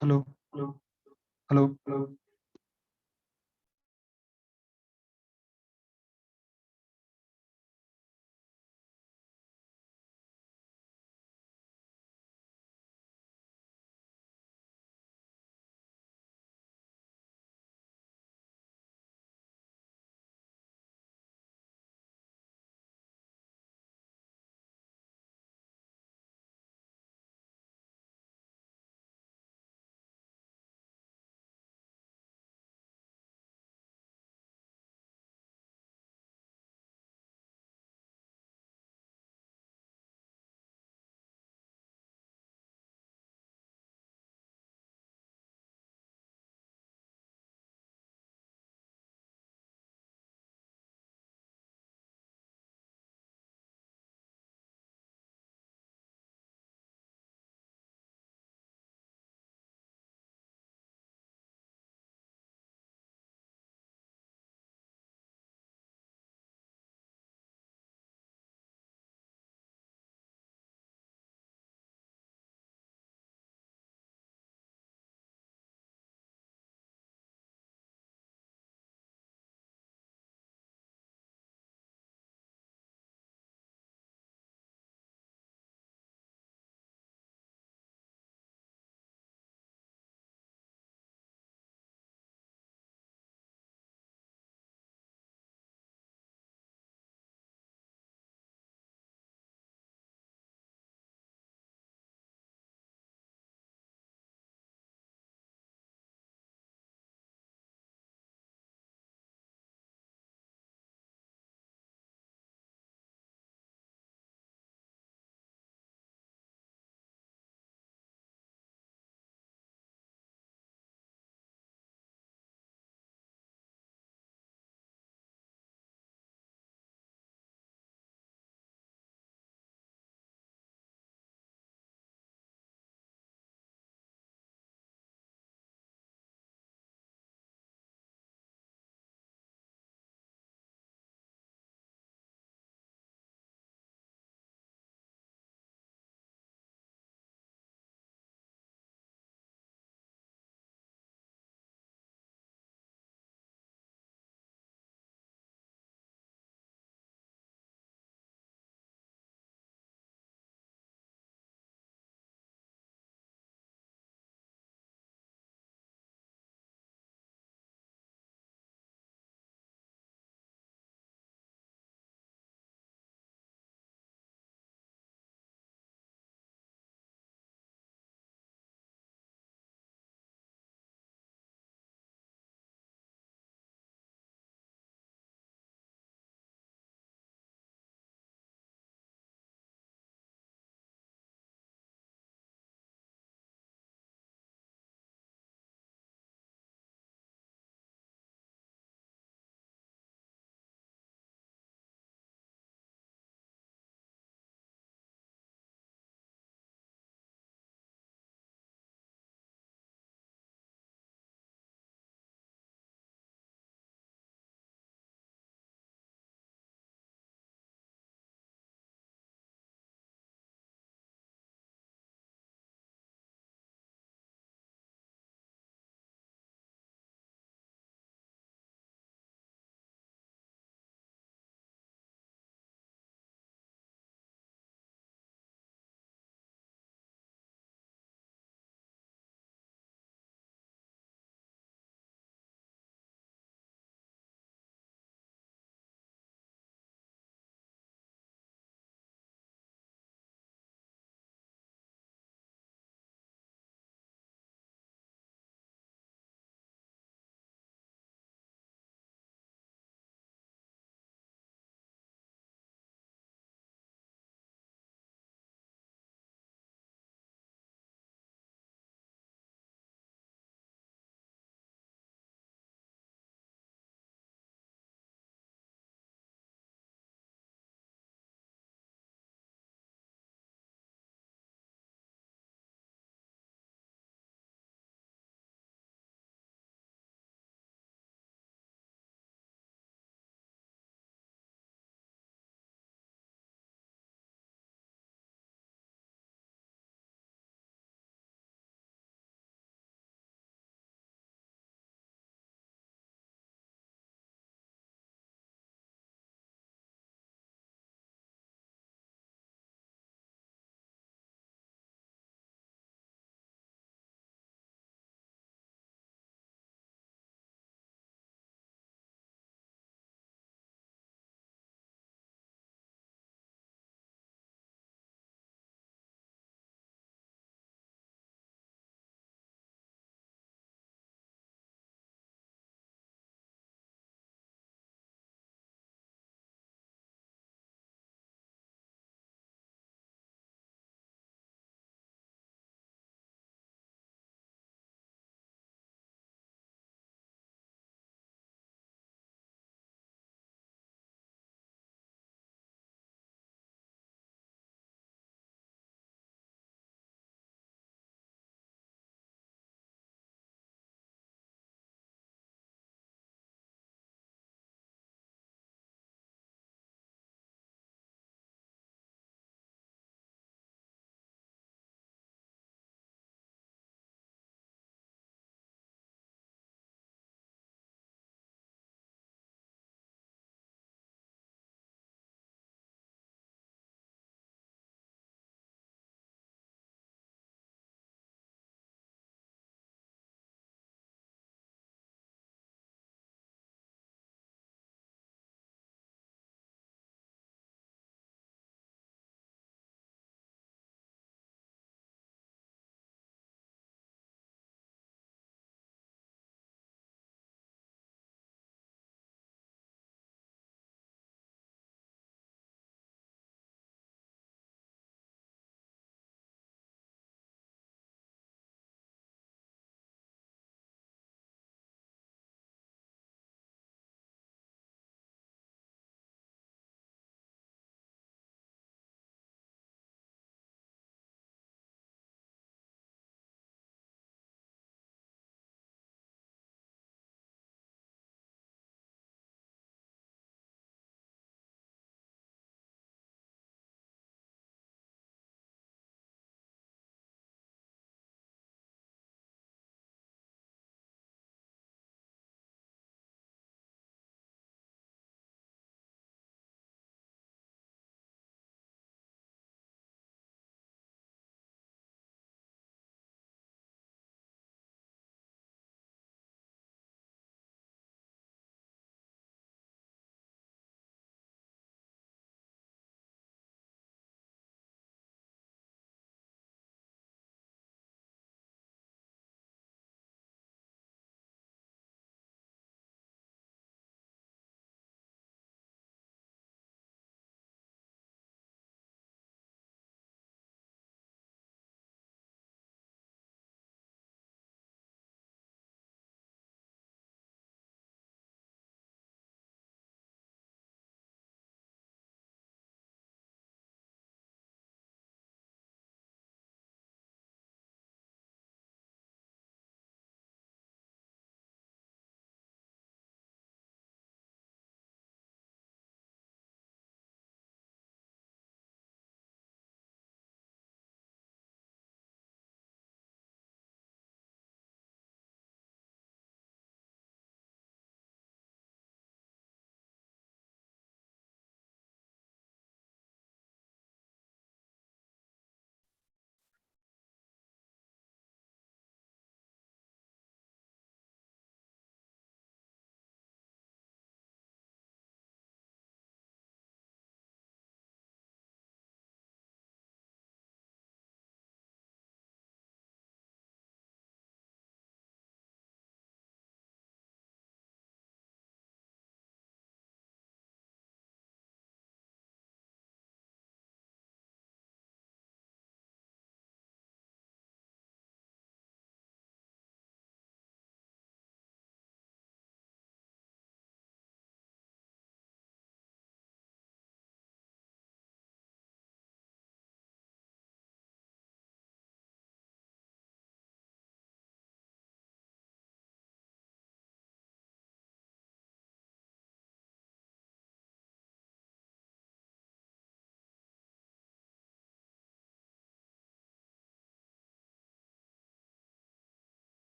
Hello, hello.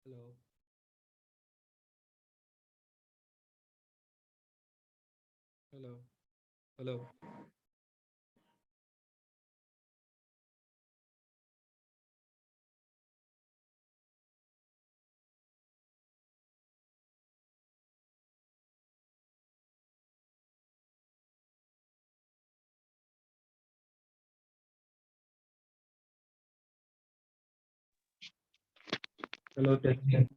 Hello. Hello. Hello. Hello, testing.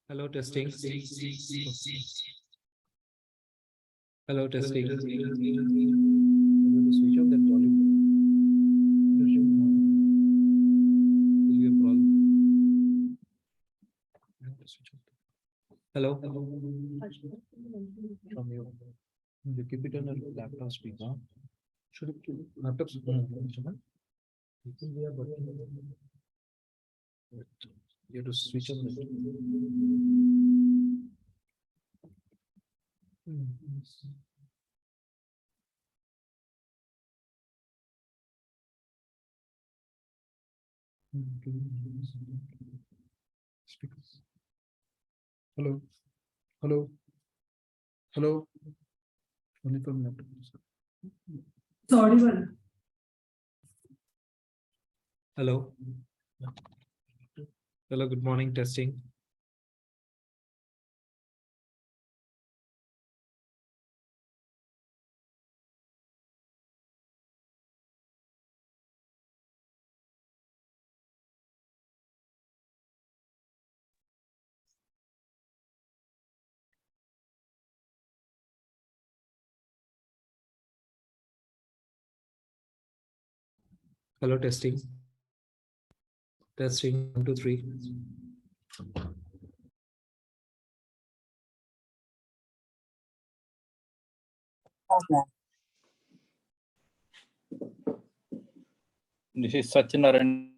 Hello, testing. Hello, testing. I'm going to switch off that volume. Will be a problem. I have to switch off. Hello. From you. You keep it on a laptop speaker. Should it keep laptop speaker? I think we are working. You have to switch on the. Speakers. Hello. Hello. Hello. Only from laptop. It's audible. Hello. Hello, good morning, testing. Hello, testing. Testing 1, 2, 3. This is Satyanarayan.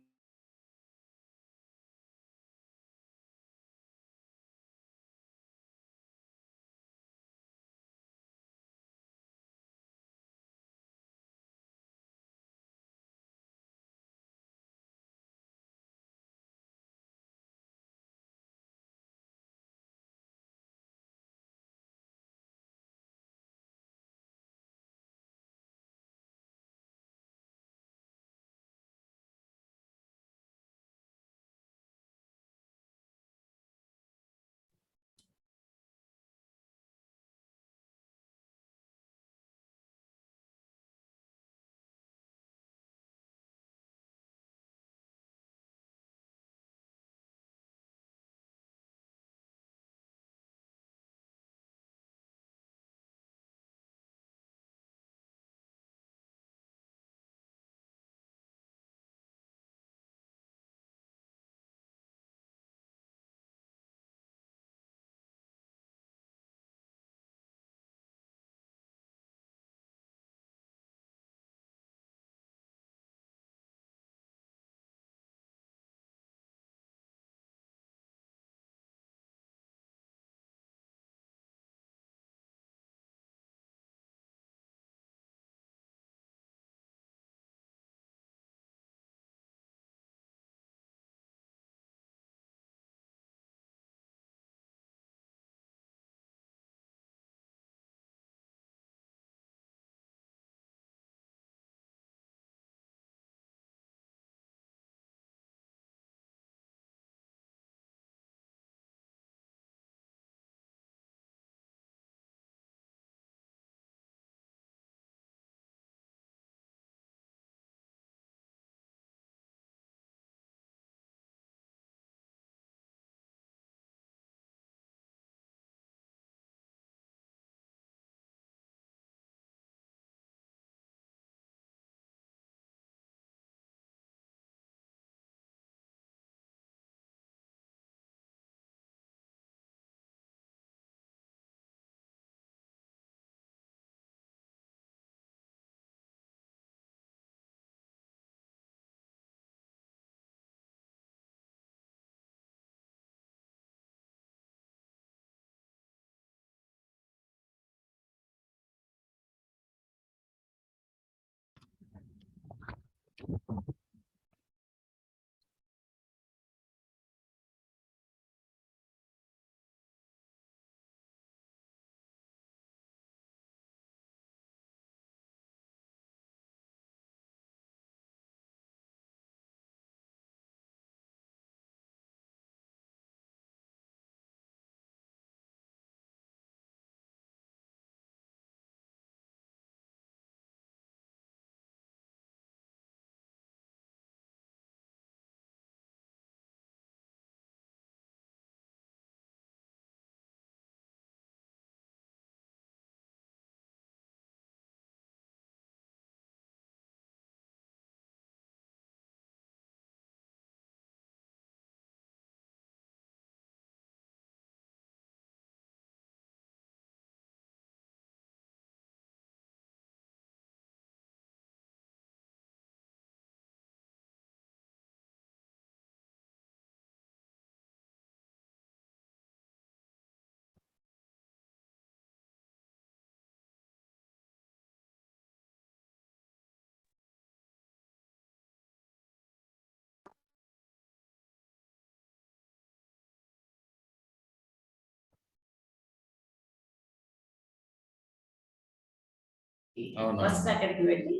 అవునా? Bus అక్కడికి వెళ్ళి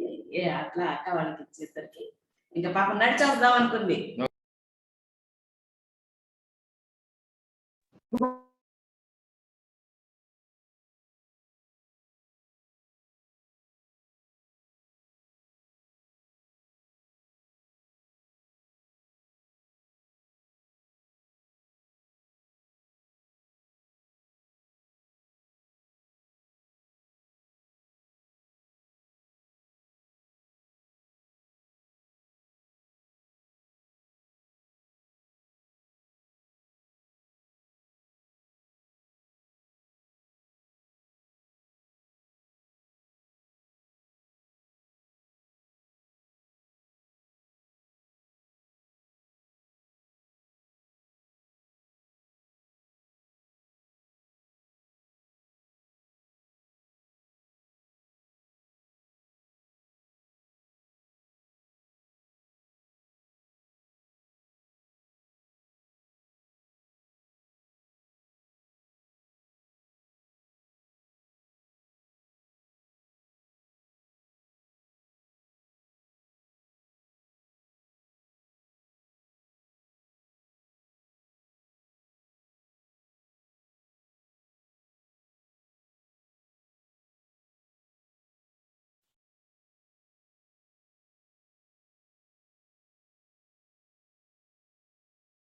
అట్లా అక్క వాళ్ళకి ఇచ్చేసరికి ఇంకా పాపం నడిచి వద్దాం అనుకుంది.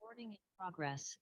Recording in progress.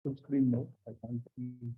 Full screen now. I can't see.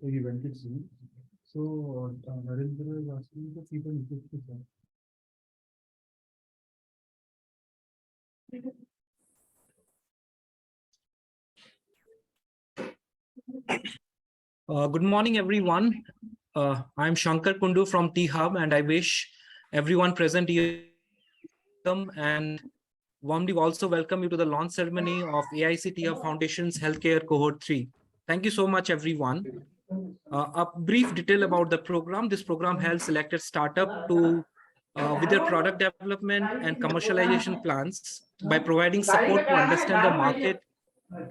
he went it soon. So Narendra is asking the people to sir. Good morning, everyone. I'm Shankar Kundu from T-Hub, and I wish everyone present here and warmly also welcome you to the launch ceremony of AIC T-Hub Foundation's Healthcare Cohort 3. Thank you so much, everyone. A brief detail about the program. This program helps selected startup to with their product development and commercialization plans by providing support to understand the market,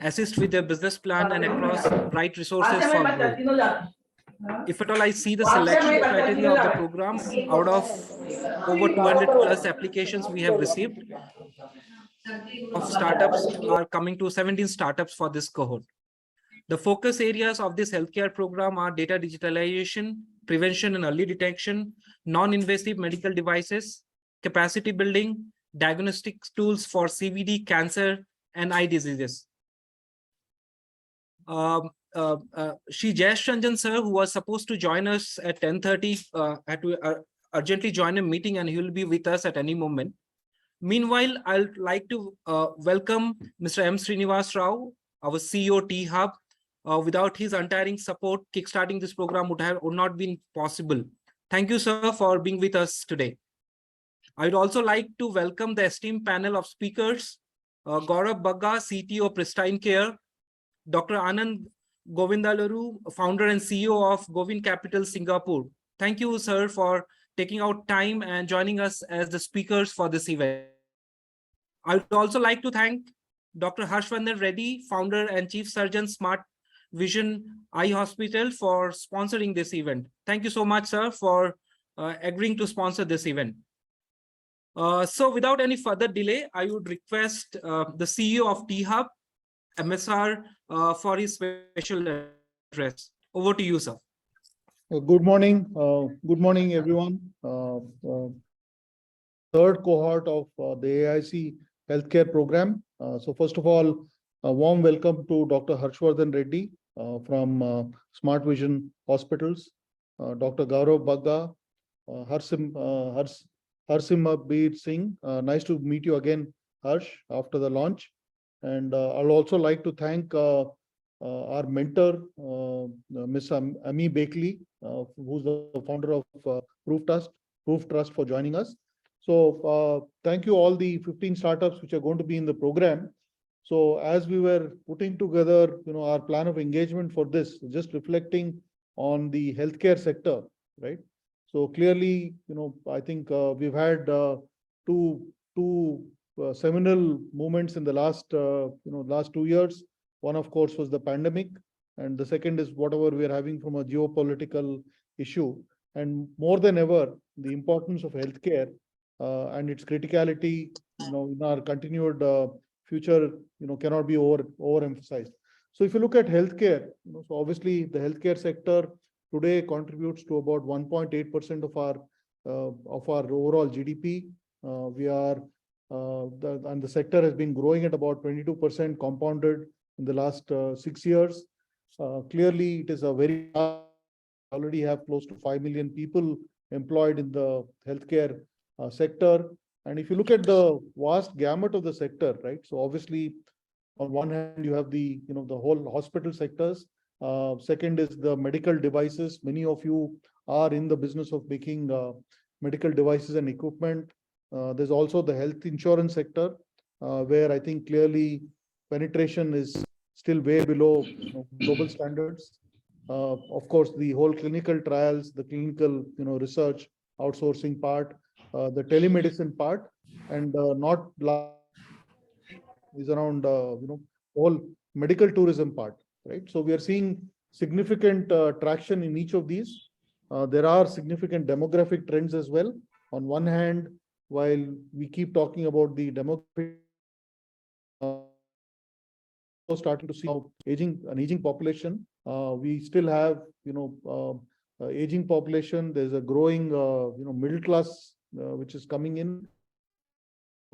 assist with their business plan, and across right resources for growth. If at all I see the selection criteria of the program, out of over 200 plus applications we have received, of startups are coming to 17 startups for this cohort. The focus areas of this healthcare program are data digitalization, prevention and early detection, non-invasive medical devices, capacity building, diagnostic tools for CVD, cancer, and eye diseases. Shri Jayesh Ranjan sir, who was supposed to join us at 10:30, had to urgently join a meeting, and he will be with us at any moment. Meanwhile, I'd like to welcome Mr. M. Srinivas Rao, our CEO T-Hub. Without his untiring support, kickstarting this program would not been possible. Thank you, sir, for being with us today. I'd also like to welcome the esteemed panel of speakers, Gaurav Bagga, CTO Pristine Care, Dr. Anand Govindalaru, founder and CEO of Govind Capital Singapore. Thank you, sir, for taking out time and joining us as the speakers for this event. I would also like to thank Dr. Harshvardhan Reddy, founder and chief surgeon, Smart Vision Eye Hospital, for sponsoring this event. Thank you so much, sir, for agreeing to sponsor this event. So without any further delay, I would request the CEO of T-Hub, MSR, for his special address. Over to you, sir. Good morning. Good morning, everyone. Third cohort of the AIC healthcare program. So first of all, a warm welcome to Dr. Harshvardhan Reddy from Smart Vision Hospitals, Dr. Gaurav Bagga, Harsimabir Singh. Nice to meet you again, Harsh, after the launch. And I'll also like to thank our mentor, Ms. Ami Bakley, who's the founder of Proof Trust, for joining us. So thank you all the 15 startups which are going to be in the program. So as we were putting together, our plan of engagement for this, just reflecting on the healthcare sector, right? So clearly, I think we've had two seminal moments in the last 2 years. One, of course, was the pandemic, and the second is whatever we are having from a geopolitical issue. And more than ever, the importance of healthcare and its criticality, in our continued future, cannot be overemphasized. So if you look at healthcare, so obviously the healthcare sector today contributes to about 1.8% of our overall GDP. And the sector has been growing at about 22% compounded in the last 6 years. Clearly, it is a very already have close to 5 million people employed in the healthcare sector. And if you look at the vast gamut of the sector, right? So obviously, on one hand, you have the whole hospital sectors. Second is the medical devices. Many of you are in the business of making medical devices and equipment. There's also the health insurance sector, where I think clearly penetration is still way below global standards. Of course, the whole clinical trials, the clinical research outsourcing part, the telemedicine part, and not is around whole medical tourism part, right? So we are seeing significant traction in each of these. There are significant demographic trends as well. On one hand, while we keep talking about the demographic, starting to see an aging population, we still have aging population. There's a growing middle class which is coming in.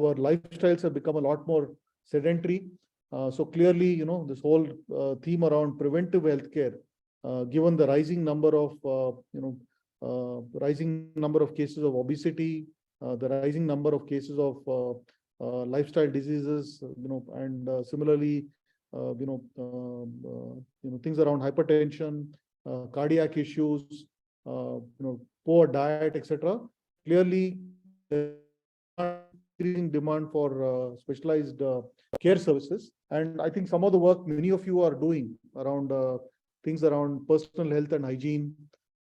Our lifestyles have become a lot more sedentary. So clearly, this whole theme around preventive healthcare given the rising number of, rising number of cases of obesity, the rising number of cases of lifestyle diseases, and similarly, things around hypertension, cardiac issues, poor diet, etc. Clearly, increasing demand for specialized care services. And I think some of the work many of you are doing around things around personal health and hygiene,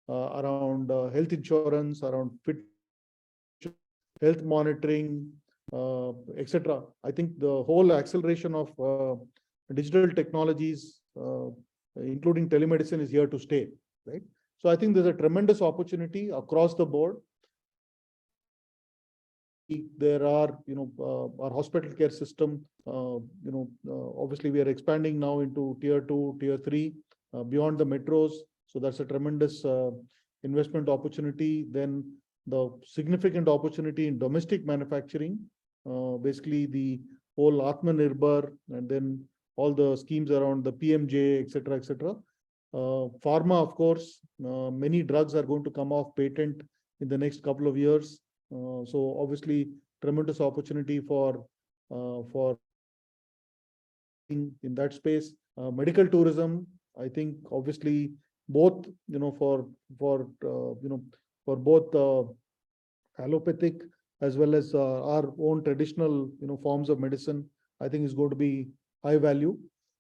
around health insurance, around fit health monitoring, etc. I think the whole acceleration of digital technologies, including telemedicine, is here to stay, right? So I think there's a tremendous opportunity across the board. There are, our hospital care system, obviously we are expanding now into tier 2, tier 3, beyond the metros. So that's a tremendous investment opportunity. Then the significant opportunity in domestic manufacturing, basically the whole Atmanirbhar, and then all the schemes around the PMJ, etc., etc. Pharma, of course, many drugs are going to come off patent in the next couple of years. So obviously, tremendous opportunity for in that space. Medical tourism, I think, obviously, both for both allopathic as well as our own traditional forms of medicine, I think is going to be high value.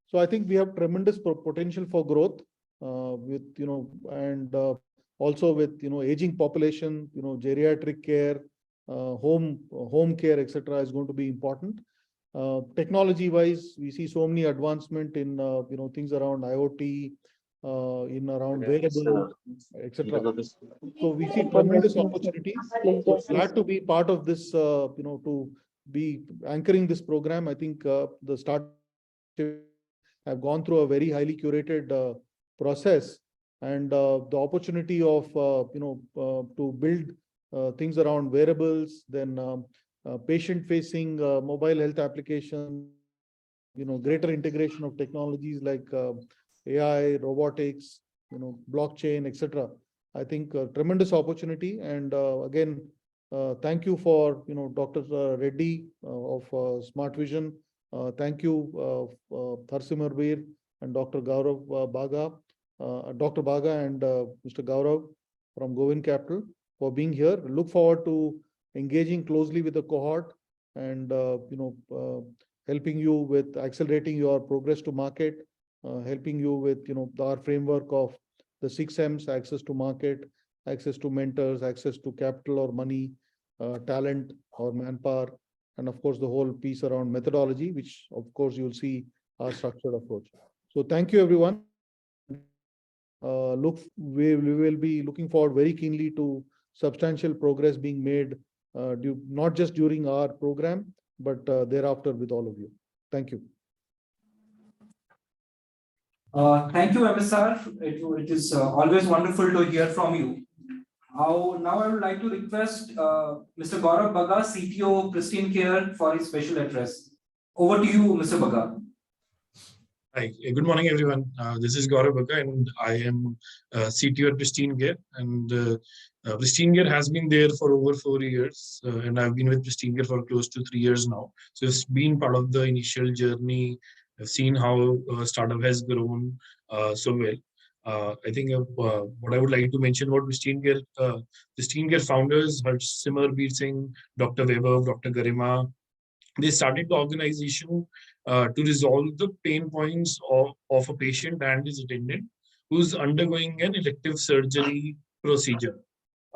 So I think we have tremendous potential for growth with and also with aging population, geriatric care, home care, etc., is going to be important. Technology wise, we see so many advancement in things around IoT, in around wearables, etc. So we see tremendous opportunities. So glad to be part of this, to be anchoring this program. I think the start have gone through a very highly curated process, and the opportunity of to build things around wearables, then patient-facing mobile health applications, greater integration of technologies like AI, robotics, blockchain, etc. I think a tremendous opportunity. And again, thank you for Dr. Reddy of Smart Vision. Thank you, Tharsimar Veer and Dr. Gaurav Baga, Dr. Baga and Mr. Gaurav from Govind Capital for being here. Look forward to engaging closely with the cohort and helping you with accelerating your progress to market, helping you with our framework of the 6 M's: access to market, access to mentors, access to capital or money, talent or manpower, and of course the whole piece around methodology, which of course you'll see our structured approach. So thank you, everyone. We will be looking forward very keenly to substantial progress being made, not just during our program, but thereafter with all of you. Thank you. Thank you, MSR. It is always wonderful to hear from you. Now I would like to request Mr. Gaurav Baga, CTO, Pristine Care, for his special address. Over to you, Mr. Baga. Hi, good morning, everyone. This is Gaurav Baga, and I am CTO at Pristine Care. And Pristine Care has been there for over 4 years, and I've been with Pristine Care for close to 3 years now. So it's been part of the initial journey. I've seen how startup has grown so well. I think what I would like to mention about Pristine Care founders, Harsimar Veer Singh, Dr. Vaibhav, Dr. Garima, they started the organization to resolve the pain points of a patient and his attendant who's undergoing an elective surgery procedure.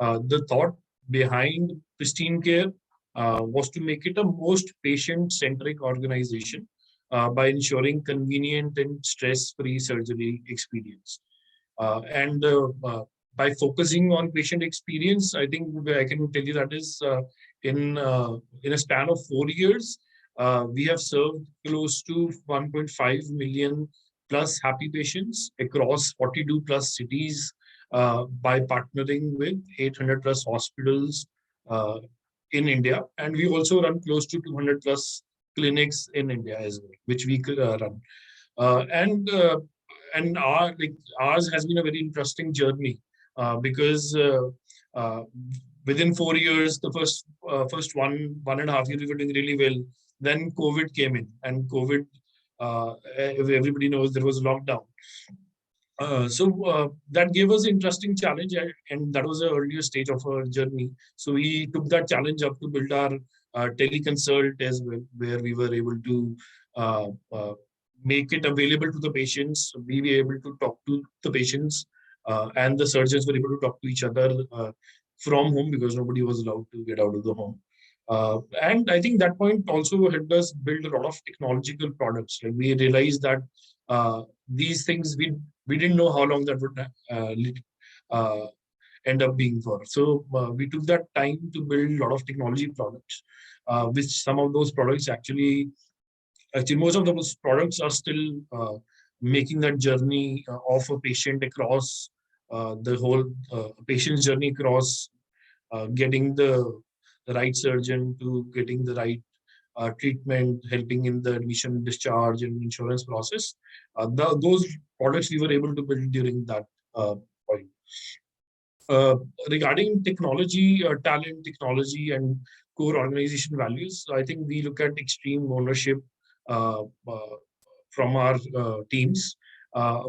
The thought behind Pristine Care was to make it a most patient-centric organization by ensuring convenient and stress-free surgery experience. And by focusing on patient experience, I think I can tell you that is in a span of 4 years, we have served close to 1.5 million plus happy patients across 42 plus cities by partnering with 800 plus hospitals in India. And we also run close to 200 plus clinics in India as well, which we could run. And and ours has been a very interesting journey because within 4 years, the first 1.5 years we were doing really well. Then COVID came in, and COVID, everybody knows there was a lockdown. So that gave us an interesting challenge, and that was the earlier stage of our journey. So we took that challenge up to build our teleconsult as well, where we were able to make it available to the patients. We were able to talk to the patients, and the surgeons were able to talk to each other from home because nobody was allowed to get out of the home. And I think that point also helped us build a lot of technological products. Like we realized that these things we didn't know how long that would end up being for. So we took that time to build a lot of technology products, which some of those products actually most of those products are still making that journey of a patient across the whole patient's journey across getting the right surgeon to getting the right treatment, helping in the admission, discharge, and insurance process. Those products we were able to build during that point. Regarding technology, talent, technology, and core organization values, I think we look at extreme ownership from our teams.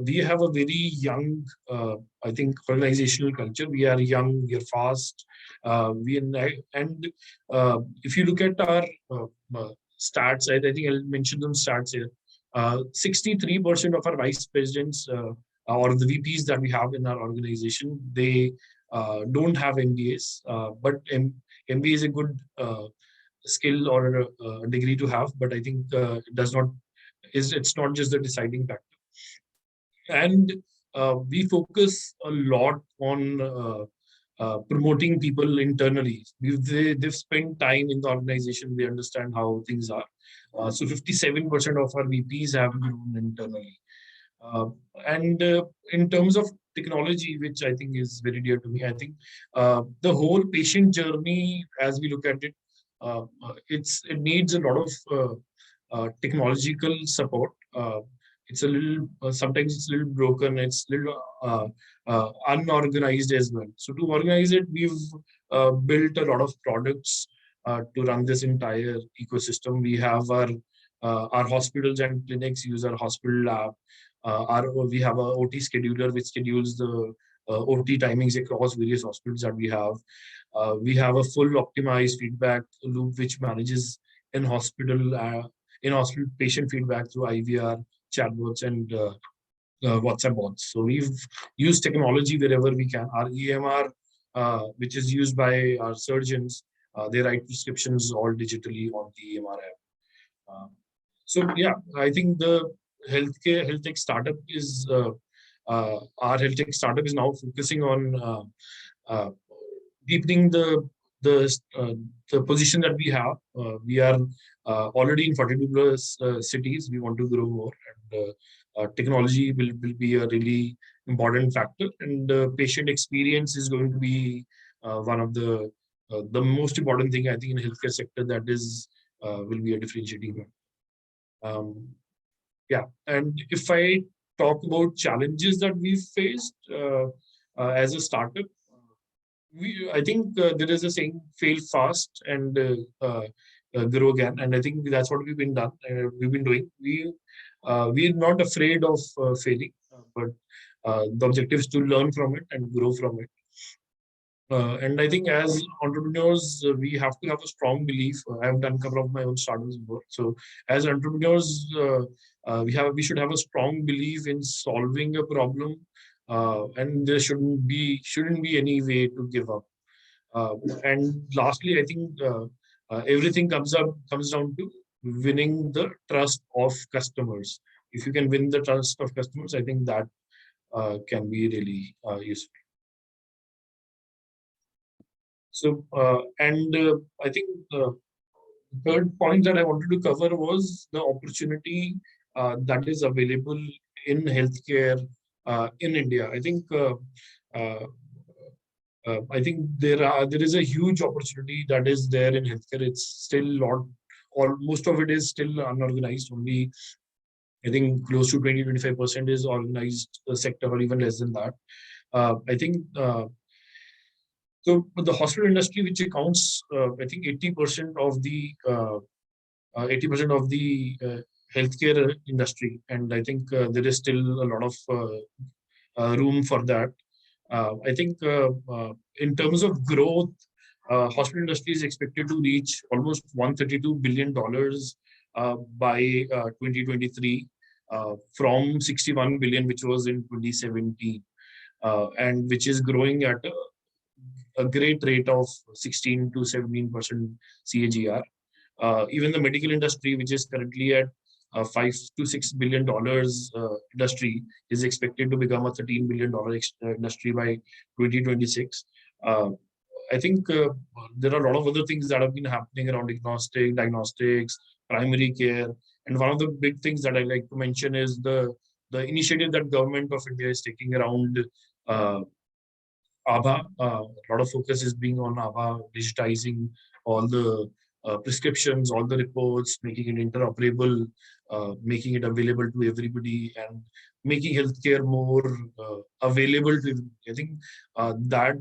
We have a very young, I think, organizational culture. We are young, we are fast. And if you look at our stats, I think I'll mention some stats here. 63% of our vice presidents or the VPs that we have in our organization, they don't have MBAs, but MBA is a good skill or a degree to have, but I think it's not just the deciding factor. And we focus a lot on promoting people internally. They've spent time in the organization. They understand how things are. So 57% of our VPs have grown internally. And in terms of technology, which I think is very dear to me, I think the whole patient journey, as we look at it, it needs a lot of technological support. It's a little sometimes it's a little broken. It's a little unorganized as well. So to organize it, we've built a lot of products to run this entire ecosystem. We have our hospitals and clinics use our hospital lab. We have a OT scheduler which schedules the OT timings across various hospitals that we have. We have a full optimized feedback loop which manages in-hospital patient feedback through IVR, chatbots, and WhatsApp bots. So we've used technology wherever we can. Our EMR, which is used by our surgeons, they write prescriptions all digitally on the EMR app. So yeah, I think the health tech startup is our health tech startup is now focusing on deepening the position that we have. We are already in 42 plus cities. We want to grow more, and technology will be a really important factor. And patient experience is going to be one of the most important thing, I think, in the healthcare sector. That is will be a differentiating. Yeah, and if I talk about challenges that we've faced as a startup, I think there is a saying: fail fast and grow again. And I think that's what we've been doing. We're not afraid of failing, but the objective is to learn from it and grow from it. And I think as entrepreneurs, we have to have a strong belief. I've done a couple of my own startups before. So as entrepreneurs, we should have a strong belief in solving a problem, and there shouldn't be any way to give up. And lastly, I think everything comes down to winning the trust of customers. If you can win the trust of customers, I think that can be really useful. So, I think the third point that I wanted to cover was the opportunity that is available in healthcare in India. I think there is a huge opportunity that is there in healthcare. It's still most of it is still unorganized. Only I think close to 20-25% is organized sector, or even less than that. I think so. The hospital industry, which accounts, I think 80% of the 80% of the healthcare industry, and I think there is still a lot of room for that. I think in terms of growth, hospital industry is expected to reach almost $132 billion by 2023, from 61 billion, which was in 2017, and which is growing at a great rate of 16 to 17% CAGR. Even the medical industry, which is currently at $5 to $6 billion industry, is expected to become a $13 billion industry by 2026. I think there are a lot of other things that have been happening around diagnostics, primary care, and one of the big things that I like to mention is the initiative that government of India is taking around ABHA. A lot of focus is being on ABHA, digitizing all the prescriptions, all the reports, making it interoperable, making it available to everybody, and making healthcare more available to everybody. I think that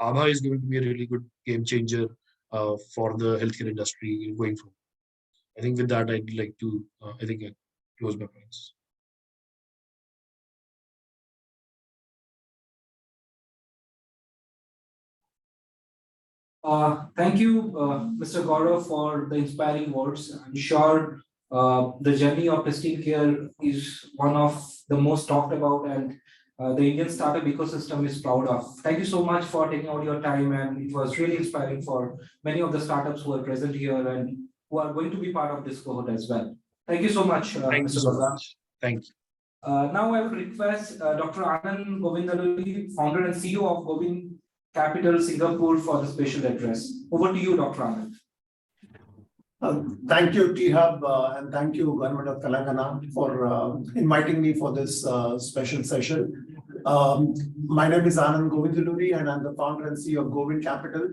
ABHA is going to be a really good game changer for the healthcare industry going forward. I think with that, I'd like to, I think, close my points. Thank you, Mr. Gaurav, for the inspiring words. I'm sure the journey of Pristine Care is one of the most talked about, and the Indian startup ecosystem is proud of. Thank you so much for taking out your time, and it was really inspiring for many of the startups who are present here and who are going to be part of this cohort as well. Thank you so much, Thank you Mr. so Gaurav. much. Thank you. Now I would request Dr. Anand Govindaluri, founder and CEO of Govind Capital Singapore, for the special address. Over to you, Dr. Anand. Thank you, T-Hub, and thank you, Government of Telangana, for inviting me for this special session. My name is Anand Govindaluri, and I'm the founder and CEO of Govind Capital.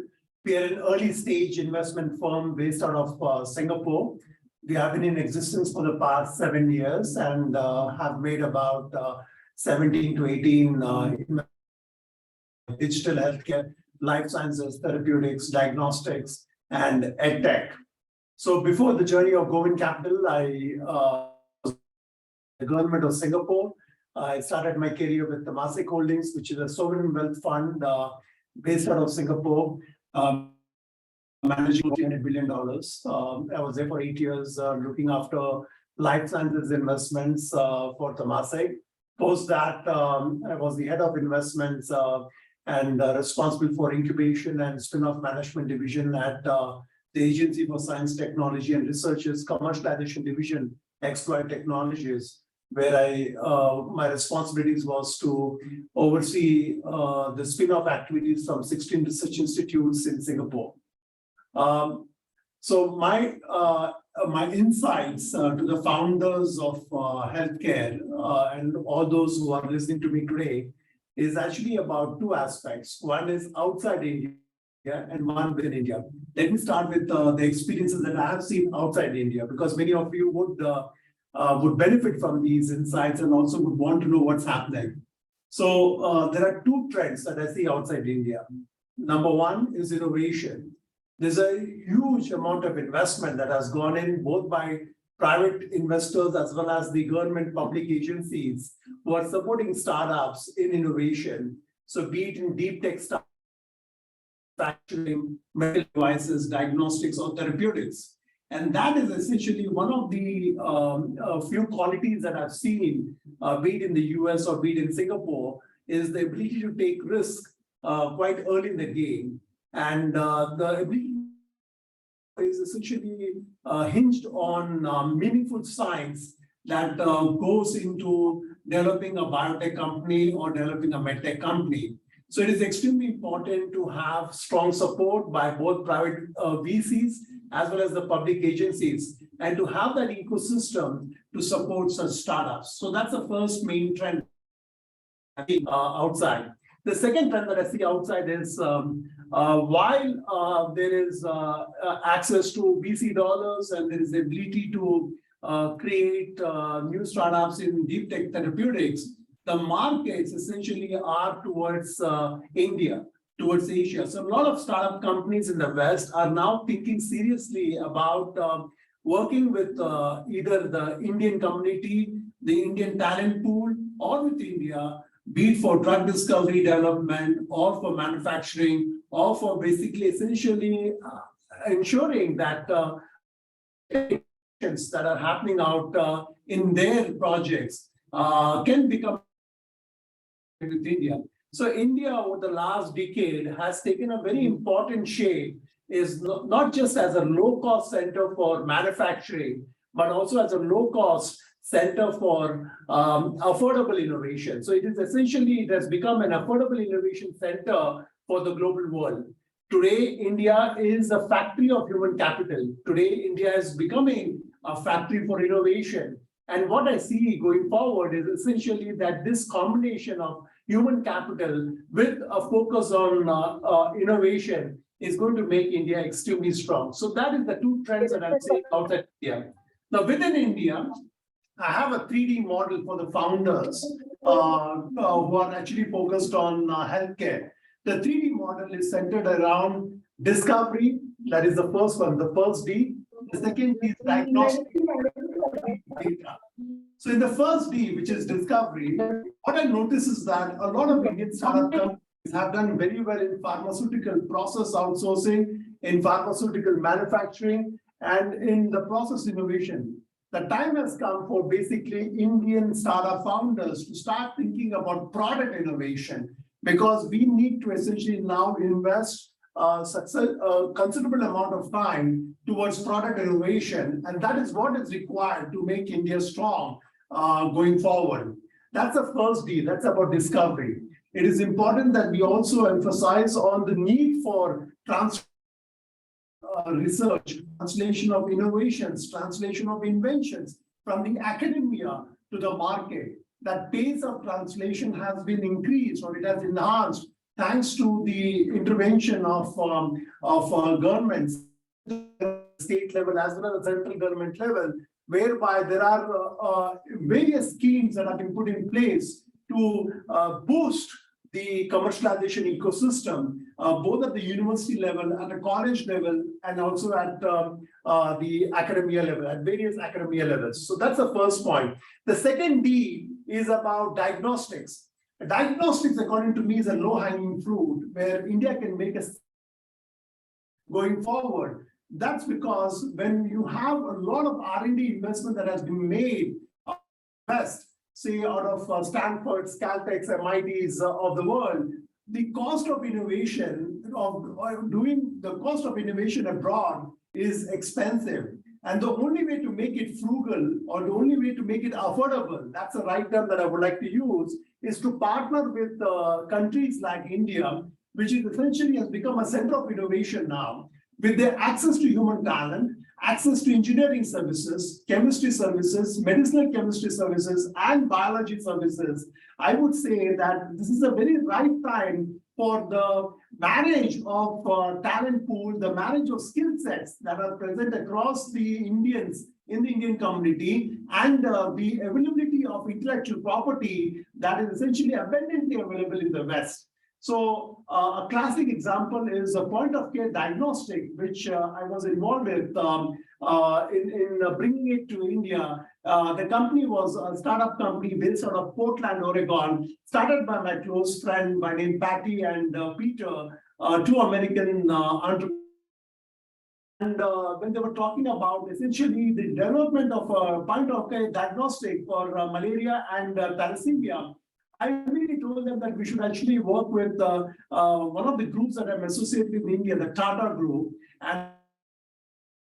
We are an early stage investment firm based out of Singapore. We have been in existence for the past 7 years and have made about 17 to 18 digital healthcare, life sciences, therapeutics, diagnostics, and edtech. So before the journey of Govind Capital, I was the government of Singapore. I started my career with Temasek Holdings, which is a sovereign wealth fund based out of Singapore, managing $200 billion. I was there for 8 years, looking after life sciences investments for Temasek. Post that, I was the head of investments and responsible for incubation and spin-off management division at the Agency for Science, Technology and Research's commercialization division, Exploit Technologies, where my responsibilities was to oversee the spin-off activities from 16 research institutes in Singapore. So my insights to the founders of healthcare and all those who are listening to me today is actually about two aspects. One is outside India and one within India. Let me start with the experiences that I have seen outside India, because many of you would benefit from these insights and also would want to know what's happening. So there are two trends that I see outside India. Number one is innovation. There's a huge amount of investment that has gone in both by private investors as well as the government public agencies who are supporting startups in innovation. So be it in deep tech startups, manufacturing, medical devices, diagnostics, or therapeutics. And that is essentially one of the few qualities that I've seen, be it in the US or be it in Singapore, is the ability to take risk quite early in the game. And the ability is essentially hinged on meaningful science that goes into developing a biotech company or developing a medtech company. So it is extremely important to have strong support by both private VCs as well as the public agencies, and to have that ecosystem to support such startups. So that's the first main trend outside. The second trend that I see outside is while there is access to VC dollars and there is the ability to create new startups in deep tech therapeutics, the markets essentially are towards India, towards Asia. So a lot of startup companies in the West are now thinking seriously about working with either the Indian community, the Indian talent pool, or with India, be it for drug discovery development or for manufacturing or for basically essentially ensuring that that are happening out in their projects can become with India. So India over the last decade has taken a very important shape, is not just as a low-cost center for manufacturing, but also as a low-cost center for affordable innovation. So it is essentially, it has become an affordable innovation center for the global world. Today, India is a factory of human capital. Today, India is becoming a factory for innovation. And what I see going forward is essentially that this combination of human capital with a focus on innovation is going to make India extremely strong. So that is the two trends that I'm seeing outside India. Now, within India, I have a 3D model for the founders who are actually focused on healthcare. The 3D model is centered around discovery. That is the first one, the first D. The second D is diagnostic. So in the first D, which is discovery, what I notice is that a lot of Indian startup companies have done very well in pharmaceutical process outsourcing, in pharmaceutical manufacturing, and in the process innovation. The time has come for basically Indian startup founders to start thinking about product innovation, because we need to essentially now invest a considerable amount of time towards product innovation, and that is what is required to make India strong going forward. That's the first D, that's about discovery. It is important that we also emphasize on the need for research, translation of innovations, translation of inventions from the academia to the market. That pace of translation has been increased, or it has enhanced thanks to the intervention of governments, state level as well as central government level, whereby there are various schemes that have been put in place to boost the commercialization ecosystem, both at the university level, at the college level, and also at the academia level, at various academia levels. So that's the first point. The second D is about diagnostics. Diagnostics, according to me, is a low-hanging fruit where India can make a going forward. That's because when you have a lot of R&D investment that has been made best, say out of Stanford, Caltech, MITs of the world, the cost of innovation abroad is expensive. And the only way to make it frugal, or the only way to make it affordable, that's the right term that I would like to use, is to partner with countries like India, which is essentially has become a center of innovation now, with their access to human talent, access to engineering services, chemistry services, medicinal chemistry services, and biology services. I would say that this is a very right time for the marriage of talent pool, the marriage of skill sets that are present across the Indians in the Indian community, and the availability of intellectual property that is essentially abundantly available in the West. So a classic example is a point-of-care diagnostic, which I was involved with in bringing it to India. The company was a startup company based out of Portland, Oregon, started by my close friend by name Patty and Peter, two American entrepreneurs. And when they were talking about essentially the development of a point-of-care diagnostic for malaria and thalassemia, I really told them that we should actually work with one of the groups that I'm associated with in India, the Tata Group. And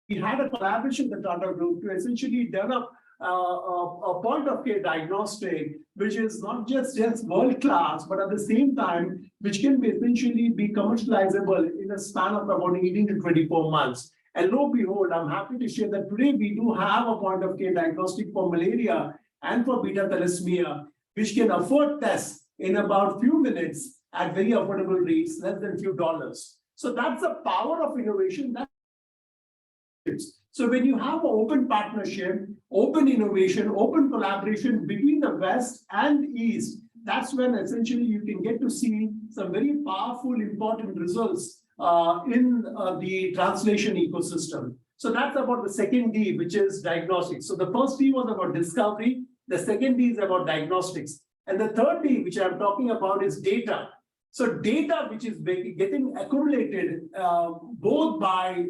we had a collaboration with the Tata Group to essentially develop a point-of-care diagnostic, which is not just world-class, but at the same time, which can be essentially be commercializable in a span of about 18 to 24 months. And lo and behold, I'm happy to share that today we do have a point-of-care diagnostic for malaria and for beta thalassemia, which can afford tests in about few minutes at very affordable rates, less than few dollars. So that's the power of innovation. So when you have an open partnership, open innovation, open collaboration between the West and East, that's when essentially you can get to see some very powerful, important results in the translation ecosystem. So that's about the second D, which is diagnostics. So the first D was about discovery. The second D is about diagnostics. And the third D, which I'm talking about, is data. So data which is getting accumulated both by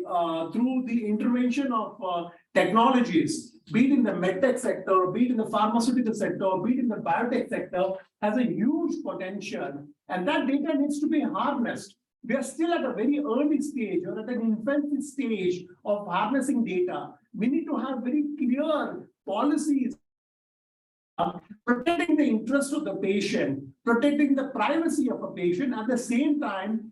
through the intervention of technologies, be it in the medtech sector, be it in the pharmaceutical sector, be it in the biotech sector, has a huge potential. And that data needs to be harnessed. We are still at a very early stage or at an infancy stage of harnessing data. We need to have very clear policies protecting the interest of the patient, protecting the privacy of a patient, at the same time,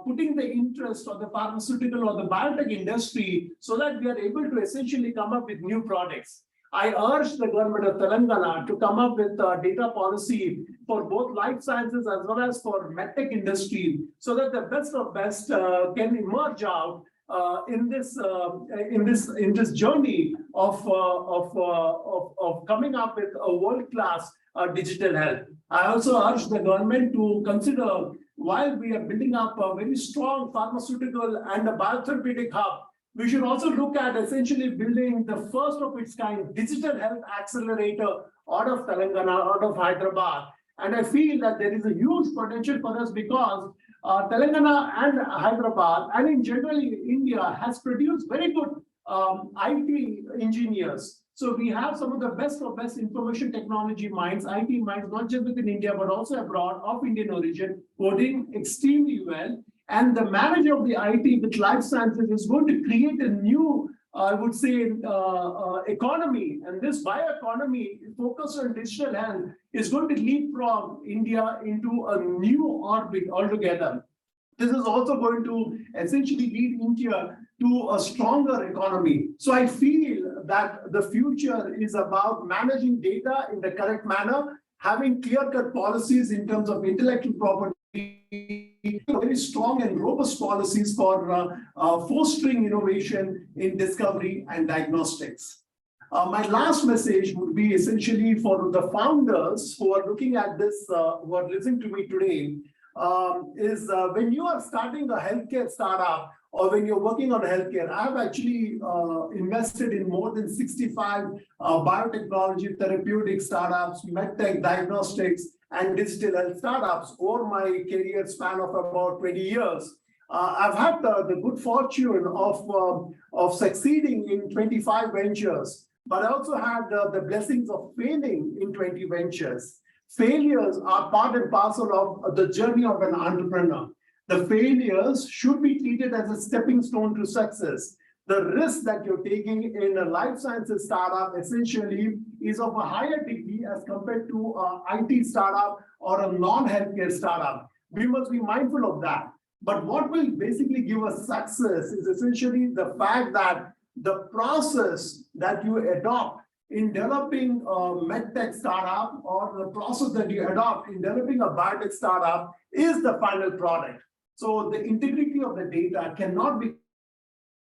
putting the interest of the pharmaceutical or the biotech industry so that we are able to essentially come up with new products. I urge the government of Telangana to come up with a data policy for both life sciences as well as for medtech industry so that the best of best can emerge out in this journey of coming up with a world-class digital health. I also urge the government to consider, while we are building up a very strong pharmaceutical and a biotherapeutic hub, we should also look at essentially building the first of its kind digital health accelerator out of Telangana, out of Hyderabad. And I feel that there is a huge potential for us because Telangana and Hyderabad, and in generally India, has produced very good IT engineers. So we have some of the best of best information technology minds, IT minds, not just within India, but also abroad of Indian origin, coding extremely well. And the manager of the IT with life sciences is going to create a new, I would say, economy. And this bioeconomy focused on digital health is going to leapfrog India into a new orbit altogether. This is also going to essentially lead India to a stronger economy. So I feel that the future is about managing data in the correct manner, having clear-cut policies in terms of intellectual property, very strong and robust policies for fostering innovation in discovery and diagnostics. My last message would be essentially for the founders who are looking at this, who are listening to me today, is when you are starting a healthcare startup or when you're working on healthcare, I've actually invested in more than 65 biotechnology, therapeutic startups, medtech, diagnostics, and digital health startups over my career span of about 20 years. I've had the good fortune of succeeding in 25 ventures, but I also had the blessings of failing in 20 ventures. Failures are part and parcel of the journey of an entrepreneur. The failures should be treated as a stepping stone to success. The risk that you're taking in a life sciences startup essentially is of a higher degree as compared to an IT startup or a non-healthcare startup. We must be mindful of that. But what will basically give us success is essentially the fact that the process that you adopt in developing a medtech startup or the process that you adopt in developing a biotech startup is the final product. So the integrity of the data cannot be.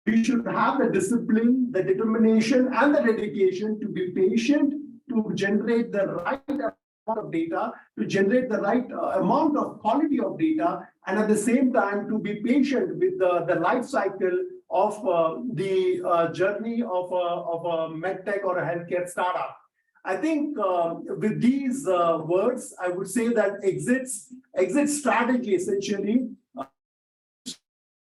We should have the discipline, the determination, and the dedication to be patient, to generate the right amount of data, to generate the right amount of quality of data, and at the same time to be patient with the life cycle of the journey of a medtech or a healthcare startup. I think with these words, I would say that exit strategy essentially.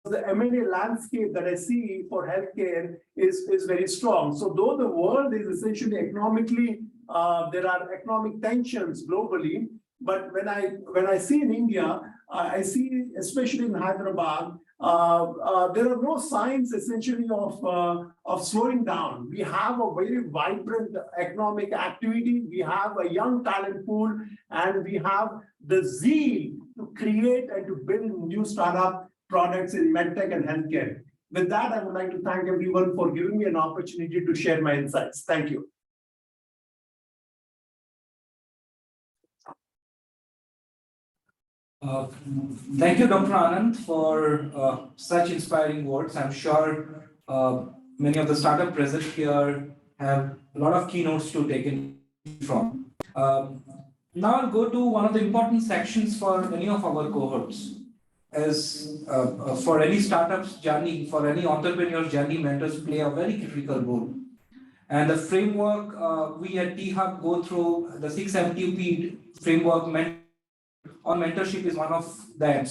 The M&A landscape that I see for healthcare is very strong. So though the world is essentially economically, there are economic tensions globally, but when I see in India, I see especially in Hyderabad, there are no signs essentially of slowing down. We have a very vibrant economic activity. We have a young talent pool, and we have the zeal to create and to build new startup products in medtech and healthcare. With that, I would like to thank everyone for giving me an opportunity to share my insights. Thank you. Thank you, Dr. Anand, for such inspiring words. I'm sure many of the startup present here have a lot of keynotes to take in from. Now I'll go to one of the important sections for any of our cohorts. As for any startup's journey, for any entrepreneur's journey, mentors play a very critical role. And the framework we at T-Hub go through, the 6MTP framework on mentorship is one of them.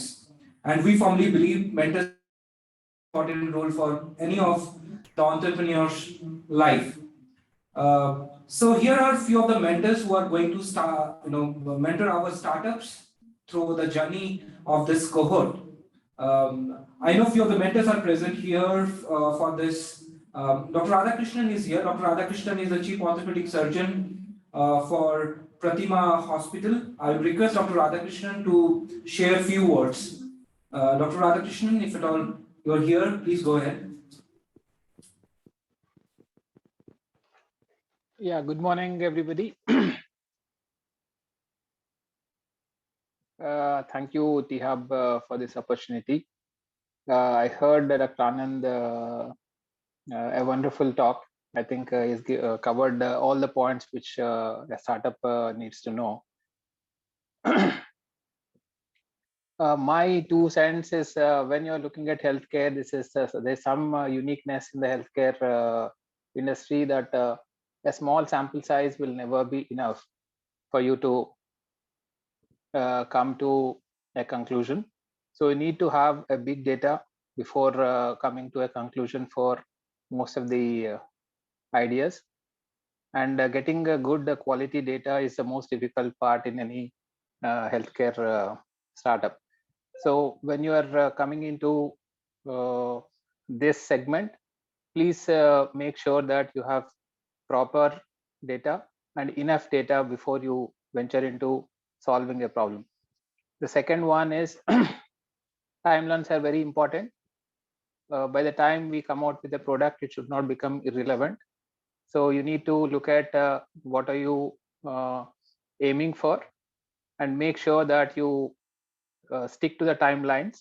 And we firmly believe mentors play an important role for any of the entrepreneur's life. So here are a few of the mentors who are going to mentor our startups through the journey of this cohort. I know a few of the mentors are present here for this. Dr. Radhakrishnan is here. Dr. Radhakrishnan is the Chief Orthopedic Surgeon for Pratima Hospital. I will request Dr. Radhakrishnan to share a few words. Dr. Radhakrishnan, if at all you're here, please go ahead. Yeah, good morning, everybody. Thank you, T-Hub, for this opportunity. I heard Dr. Anand a wonderful talk. I think he's covered all the points which a startup needs to know. My 2 cents is when you're looking at healthcare, there's some uniqueness in the healthcare industry that a small sample size will never be enough for you to come to a conclusion. So you need to have a big data before coming to a conclusion for most of the ideas. And getting a good quality data is the most difficult part in any healthcare startup. So when you are coming into this segment, please make sure that you have proper data and enough data before you venture into solving a problem. The second one is timelines are very important. By the time we come out with a product, it should not become irrelevant. So you need to look at what are you aiming for and make sure that you stick to the timelines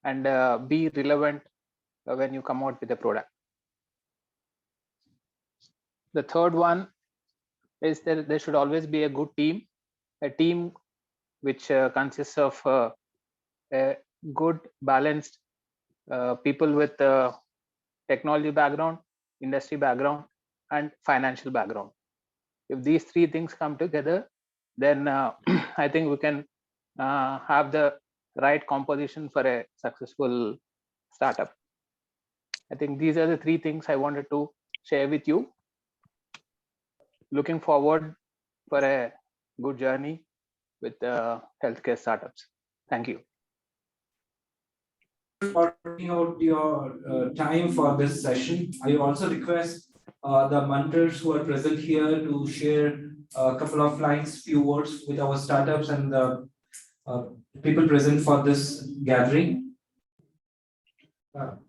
and be relevant when you come out with a product. The third one is that there should always be a good team, a team which consists of a good balanced people with technology background, industry background, and financial background. If these 3 things come together, then I think we can have the right composition for a successful startup. I think these are the 3 things I wanted to share with you. Looking forward for a good journey with healthcare startups. Thank you. For taking out your time for this session. I also request the mentors who are present here to share a couple of lines, few words with our startups and the people present for this gathering.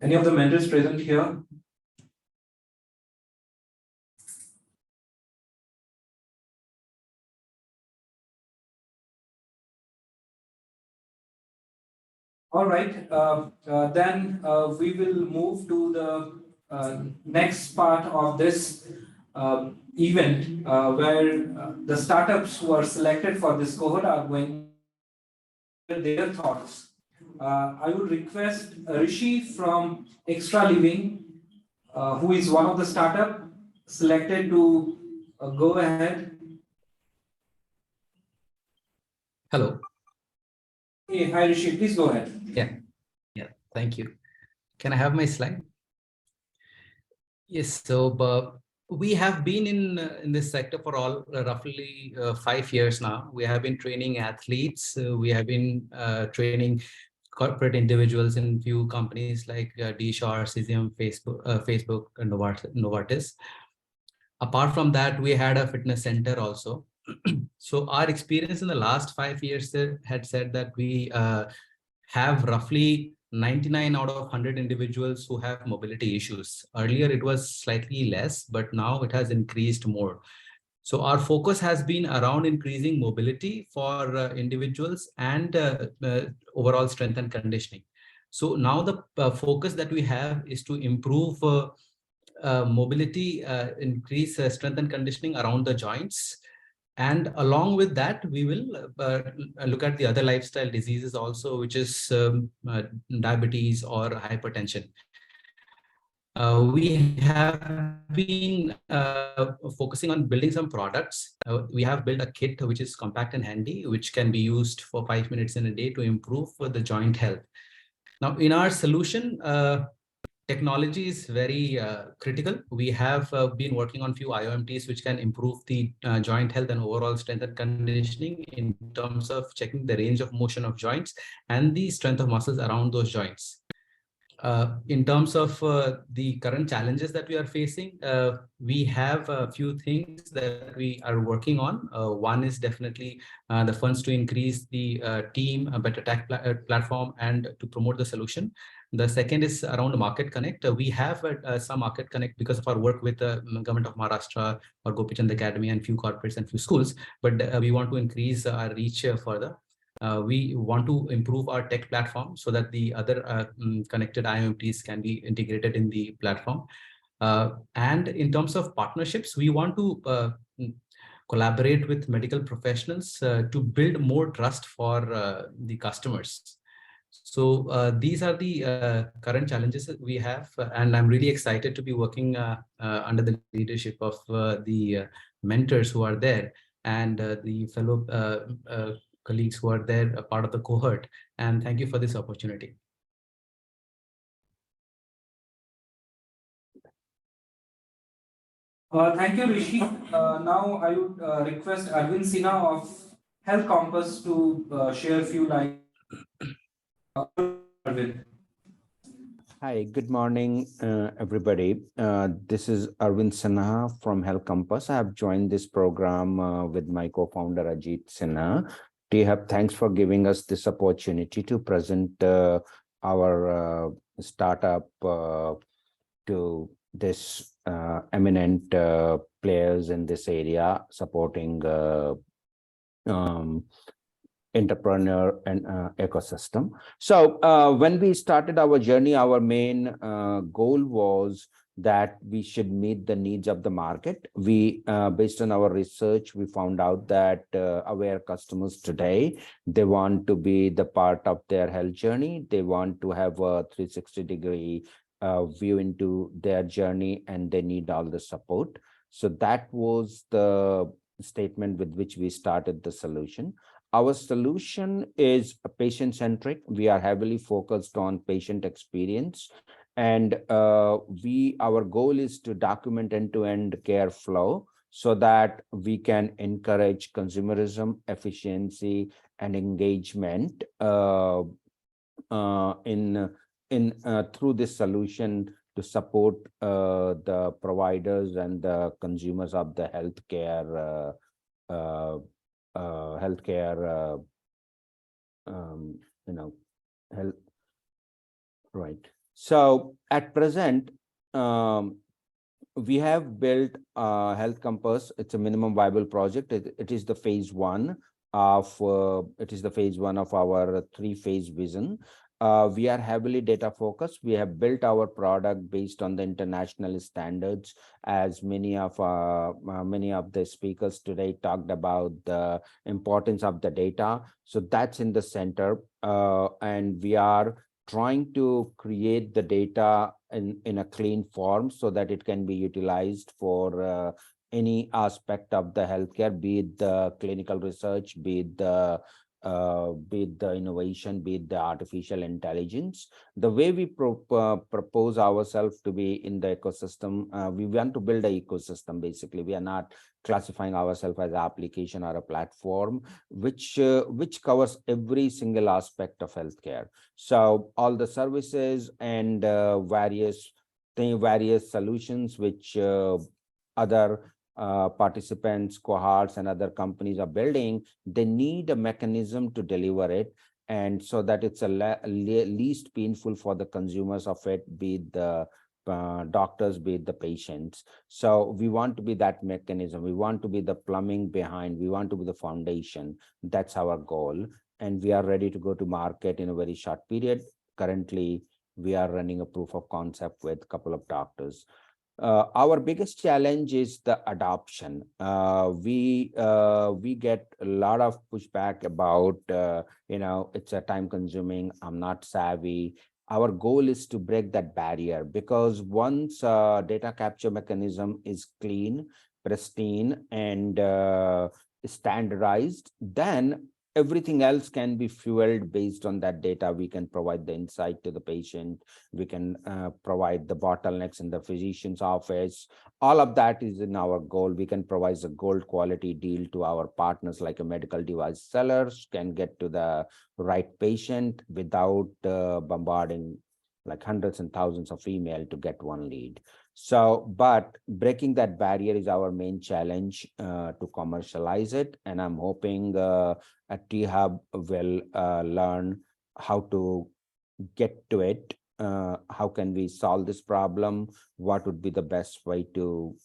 Any of the mentors present here? All right, then we will move to the next part of this event where the startups who are selected for this cohort are going to share their thoughts. I would request Rishi from Extra Living, who is one of the startup selected to go ahead. Hello. Hey, hi Rishi, please go ahead. Yeah, thank you. Can I have my slide? Yes, so we have been in this sector for roughly 5 years now. We have been training athletes. We have been training corporate individuals in few companies like D-Shore, Cesium, Facebook, and Novartis. Apart from that, we had a fitness center also. So our experience in the last 5 years had said that we have roughly 99 out of 100 individuals who have mobility issues. Earlier, it was slightly less, but now it has increased more. So our focus has been around increasing mobility for individuals and overall strength and conditioning. So now the focus that we have is to improve mobility, increase strength and conditioning around the joints. And along with that, we will look at the other lifestyle diseases also, which is diabetes or hypertension. We have been focusing on building some products. We have built a kit which is compact and handy, which can be used for 5 minutes in a day to improve the joint health. Now, in our solution, technology is very critical. We have been working on few IOMTs which can improve the joint health and overall strength and conditioning in terms of checking the range of motion of joints and the strength of muscles around those joints. In terms of the current challenges that we are facing, we have a few things that we are working on. One is definitely the funds to increase the team, a better tech platform, and to promote the solution. The second is around market connect. We have some market connect because of our work with the government of Maharashtra or Gopichand Academy and few corporates and few schools, but we want to increase our reach further. We want to improve our tech platform so that the other connected IOMTs can be integrated in the platform. And in terms of partnerships, we want to collaborate with medical professionals to build more trust for the customers. So these are the current challenges that we have, and I'm really excited to be working under the leadership of the mentors who are there and the fellow colleagues who are there, a part of the cohort. And thank you for this opportunity. Thank you, Rishi. Now I would request Arvind Sinha of Health Compass to share a few lines. Arvind. Hi, good morning, everybody. This is Arvind Sinha from Health Compass. I have joined this program with my co-founder Ajit Sinha. Thanks for giving us this opportunity to present our startup to this eminent players in this area, supporting entrepreneur and ecosystem. So when we started our journey, our main goal was that we should meet the needs of the market. We, based on our research, we found out that aware customers today, they want to be the part of their health journey. They want to have a 360-degree view into their journey, and they need all the support. So that was the statement with which we started the solution. Our solution is patient-centric. We are heavily focused on patient experience. And our goal is to document end-to-end care flow so that we can encourage consumerism, efficiency, and engagement through this solution to support the providers and the consumers of the healthcare health, right. So at present, we have built Health Compass. It's a minimum viable project. It is the phase one of our 3-phase vision. We are heavily data focused. We have built our product based on the international standards, as many of the speakers today talked about the importance of the data. So that's in the center, and we are trying to create the data in a clean form so that it can be utilized for any aspect of the healthcare, be it the clinical research, be it the innovation, be it the artificial intelligence. The way we propose ourselves to be in the ecosystem, we want to build an ecosystem. Basically, we are not classifying ourselves as an application or a platform, which covers every single aspect of healthcare. So all the services and various solutions which other participants, cohorts, and other companies are building, they need a mechanism to deliver it, and so that it's a least painful for the consumers of it, be it the doctors, be it the patients. So we want to be that mechanism. We want to be the plumbing behind. We want to be the foundation. That's our goal, and we are ready to go to market in a very short period. currently we are running a proof of concept with a couple of doctors. Our biggest challenge is the adoption. We get a lot of pushback about, it's a time consuming, I'm not savvy. Our goal is to break that barrier, because once data capture mechanism is clean, pristine, and standardized, then everything else can be fueled based on that data. We can provide the insight to the patient. We can provide the bottlenecks in the physician's office. All of that is in our goal. We can provide a gold quality deal to our partners, like a medical device sellers can get to the right patient without bombarding like hundreds and thousands of email to get one lead. So, but breaking that barrier is our main challenge to commercialize it. And I'm hoping at T-Hub will learn how to get to it. How can we solve this problem? What would be the best way to,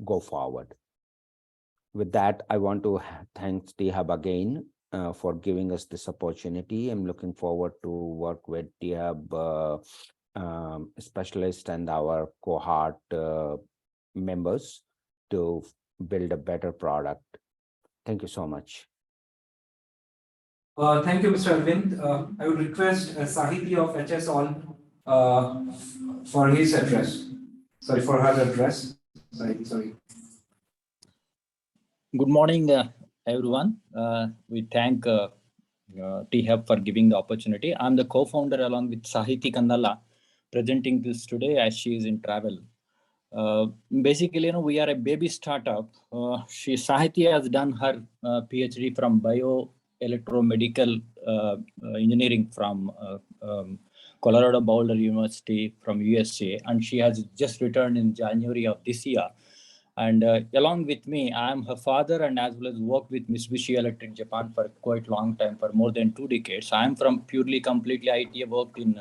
go forward? With that, I want to thank T-Hub again for giving us this opportunity. I'm looking forward to work with T-Hub specialist and our cohort members to build a better product. Thank you so much. Thank you, Mr. Arvind. I would request Sahiti of HS All for his address. Sorry, for her address. Sorry. Good morning, everyone. We thank T-Hub for giving the opportunity. I'm the co-founder along with Sahiti Kandala, presenting this today as she is in travel. Basically, we are a baby startup. Sahiti has done her PhD from bioelectromedical engineering from Colorado Boulder University from USA, and she has just returned in January of this year. And along with me, I am her father, and as well as worked with Mitsubishi Electric Japan for quite a long time, for more than 2 decades. I am from completely IT, worked in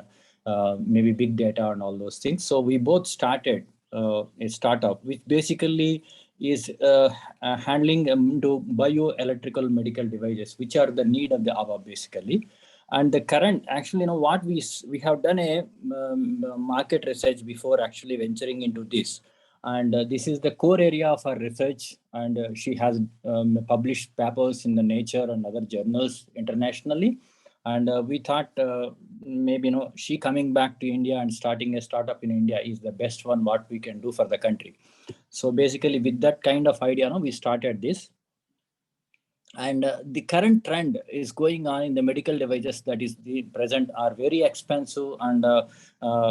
maybe big data and all those things. So we both started a startup, which basically is handling to bioelectrical medical devices, which are the need of the hour basically. And the current, actually, what we have done a market research before actually venturing into this. And this is the core area of our research. And she has published papers in the Nature and other journals internationally. And we thought maybe, she coming back to India and starting a startup in India is the best one what we can do for the country. So basically with that kind of idea, we started this. And the current trend is going on in the medical devices that is the present are very expensive, and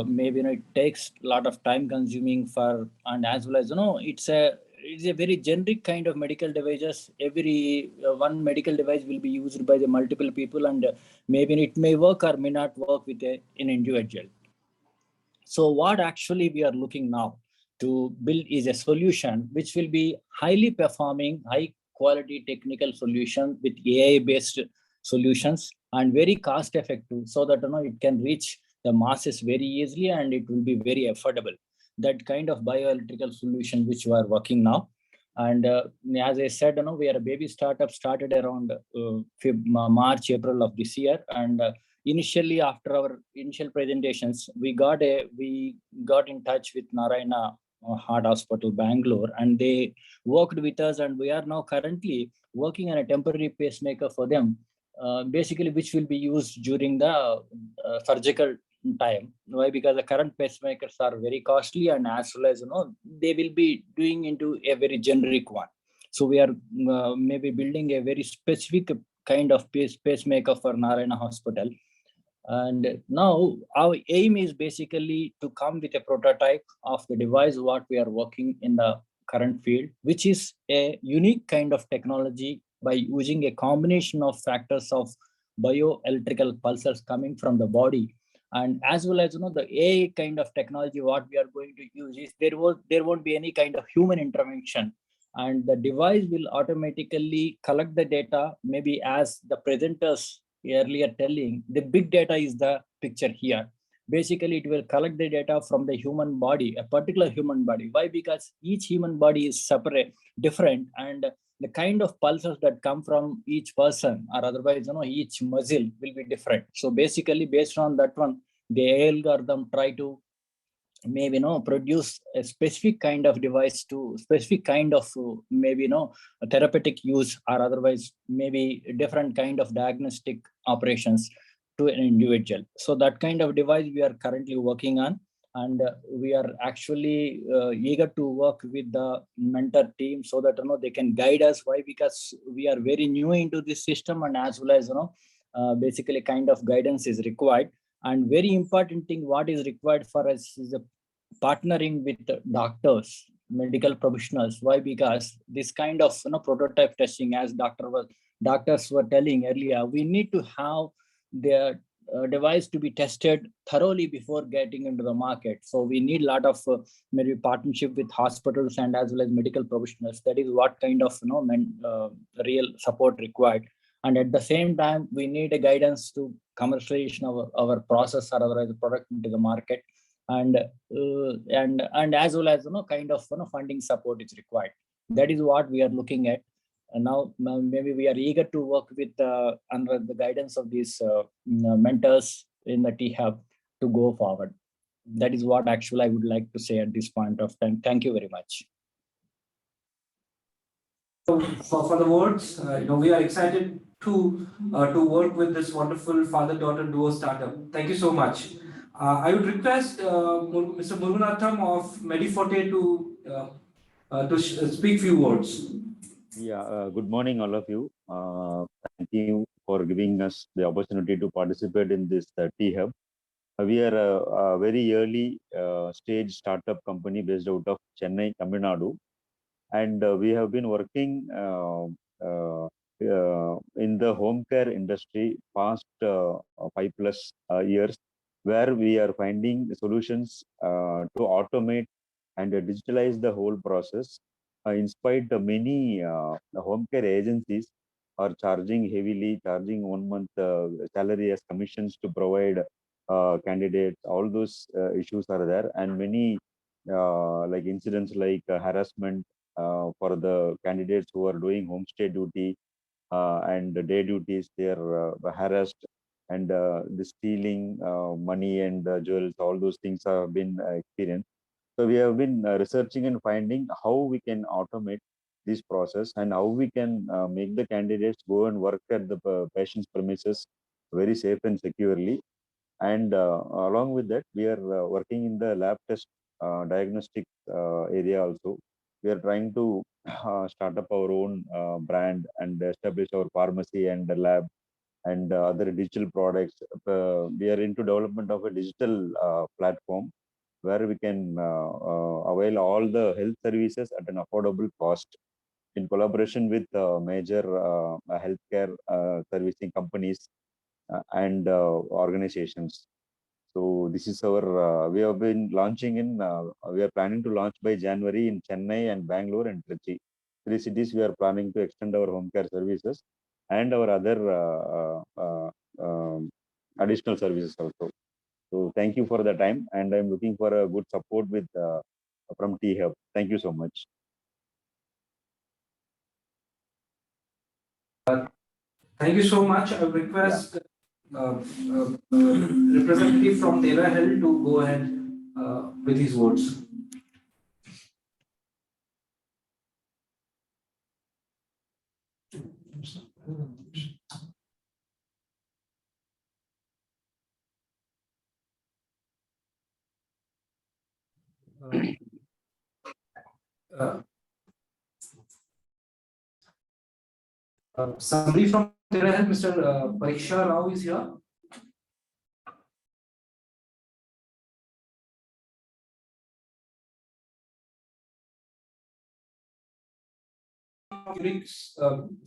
maybe it takes a lot of time consuming for, and as well as it's a very generic kind of medical devices. Every one medical device will be used by the multiple people, and maybe it may work or may not work with an individual. So what actually we are looking now to build is a solution which will be highly performing, high quality technical solution with AI based solutions and very cost effective, so that it can reach the masses very easily and it will be very affordable. That kind of bioelectrical solution which we are working now. And as I said, we are a baby startup, started around March, April of this year. And initially, after our initial presentations, we got in touch with Narayana Heart Hospital, Bangalore, and they worked with us. And we are now currently working on a temporary pacemaker for them, basically, which will be used during the surgical time. Why? Because the current pacemakers are very costly, and as well as they will be doing into a very generic one. So we are maybe building a very specific kind of pacemaker for Narayana Hospital. And now our aim is basically to come with a prototype of the device what we are working in the current field, which is a unique kind of technology by using a combination of factors of bioelectrical pulses coming from the body. And as well as the AI kind of technology what we are going to use is there won't be any kind of human intervention, and the device will automatically collect the data. Maybe as the presenters earlier telling, the big data is the picture here. Basically, it will collect the data from the human body, a particular human body. Why? Because each human body is separate, different, and the kind of pulses that come from each person or otherwise, each muscle will be different. So basically, based on that one, the algorithm try to maybe produce a specific kind of device to specific kind of maybe a therapeutic use or otherwise maybe different kind of diagnostic operations to an individual. So that kind of device we are currently working on, and we are actually eager to work with the mentor team so that they can guide us. Why? Because we are very new into this system, and as well as basically kind of guidance is required. And very important thing, what is required for us is a partnering with doctors, medical professionals. Why? Because this kind of prototype testing, as doctors were telling earlier, we need to have their device to be tested thoroughly before getting into the market. So we need a lot of maybe partnership with hospitals and as well as medical professionals. That is what kind of real support required. And at the same time, we need a guidance to commercialization of our process or otherwise product into the market, and as well as kind of funding support is required. That is what we are looking at. And now maybe we are eager to work with under the guidance of these mentors in the T-Hub to go forward. That is what actually I would like to say at this point of time. Thank you very much. For the words, we are excited to work with this wonderful father-daughter duo startup. Thank you so much. I would request Mr. Muruganathan of Mediforte to speak few words. Yeah, good morning, all of you. Thank you for giving us the opportunity to participate in this T-Hub. We are a very early stage startup company based out of Chennai, Tamil Nadu. And we have been working in the home care industry past 5+ years, where we are finding solutions to automate and digitalize the whole process. In spite of many home care agencies are charging heavily, charging 1 month salary as commissions to provide candidates. All those issues are there, and many like incidents like harassment for the candidates who are doing homestay duty and the day duties. They are harassed, and the stealing money and jewels, all those things have been experienced. So we have been researching and finding how we can automate this process and how we can make the candidates go and work at the patient's premises very safe and securely. And along with that, we are working in the lab test diagnostic area also. We are trying to start up our own brand and establish our pharmacy and the lab and other digital products. We are into development of a digital platform where we can avail all the health services at an affordable cost in collaboration with major healthcare servicing companies and organizations. So this is our, we have been launching in, we are planning to launch by January in Chennai and Bangalore and Trichy. 3 cities we are planning to extend our home care services and our other additional services also. So thank you for the time, and I'm looking for a good support with from T-Hub. Thank you so much. Thank you so much. I request representative from Terahill to go ahead with his words. Somebody from Terahill, Mr. Pariksha Rao is here.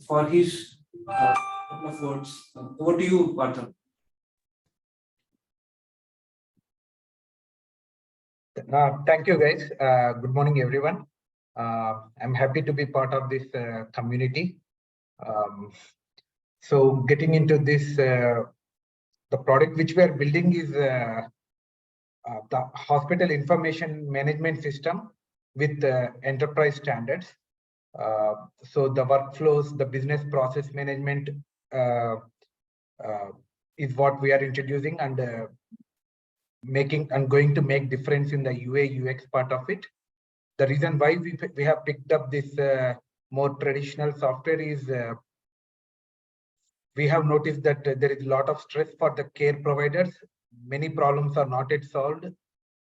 For his couple of words. Over to you, Partha. Thank you, guys. Good morning, everyone. I'm happy to be part of this community. So getting into this, the product which we are building is the hospital information management system with enterprise standards. So the workflows, the business process management is what we are introducing and going to make difference in the UA UX part of it. The reason why we have picked up this more traditional software is we have noticed that there is a lot of stress for the care providers. Many problems are not yet solved.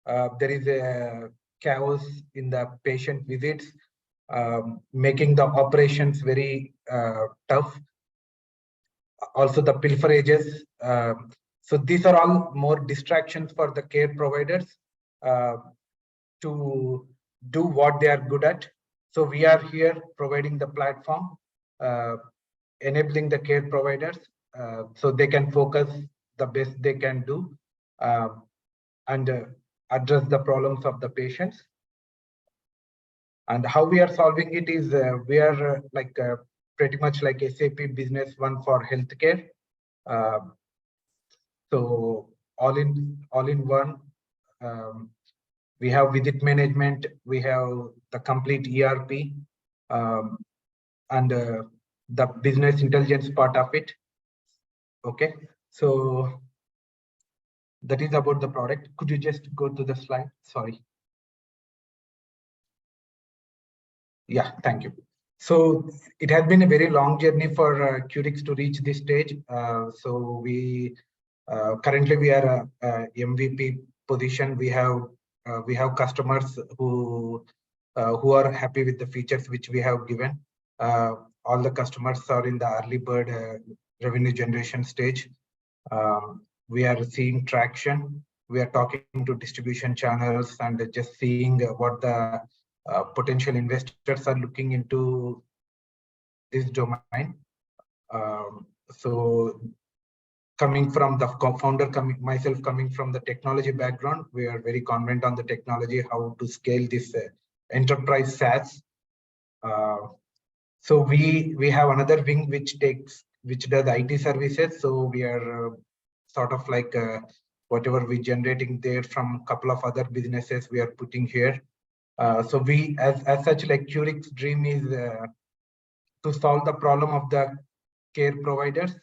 There is a chaos in the patient visits, making the operations very tough. Also the pilferages. So these are all more distractions for the care providers to do what they are good at. So we are here providing the platform, enabling the care providers so they can focus the best they can do and address the problems of the patients. And how we are solving it is we are pretty much like SAP Business One for healthcare. So all in one. We have visit management, we have the complete ERP, and the business intelligence part of it. Okay, so that is about the product. Could you just go to the slide? Sorry. Yeah, thank you. So it has been a very long journey for Curix to reach this stage. So we currently we are a MVP position. We have customers who are happy with the features which we have given. All the customers are in the early bird revenue generation stage. We are seeing traction. We are talking to distribution channels and just seeing what the potential investors are looking into this domain. So coming from the co-founder, myself coming from the technology background, we are very confident on the technology, how to scale this enterprise SaaS. So we have another wing which does IT services. So we are sort of like whatever we generating there from a couple of other businesses we are putting here. So we as such like Curix dream is to solve the problem of the care providers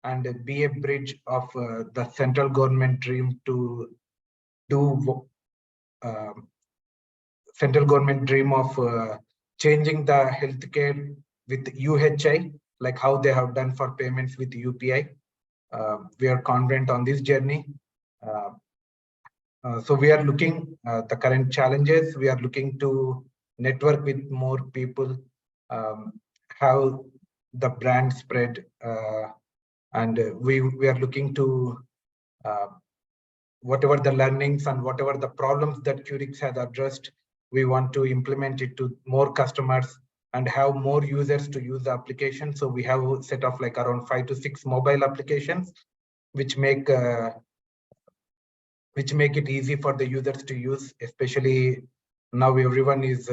and be a bridge of the central government dream to do central government dream of changing the healthcare with UHI, like how they have done for payments with UPI. We are confident on this journey. So we are looking at the current challenges. We are looking to network with more people, how the brand spread, and we are looking to whatever the learnings and whatever the problems that Curix has addressed, we want to implement it to more customers and have more users to use the application. So we have a set of like around 5 to 6 mobile applications, which make it easy for the users to use. Especially now, everyone is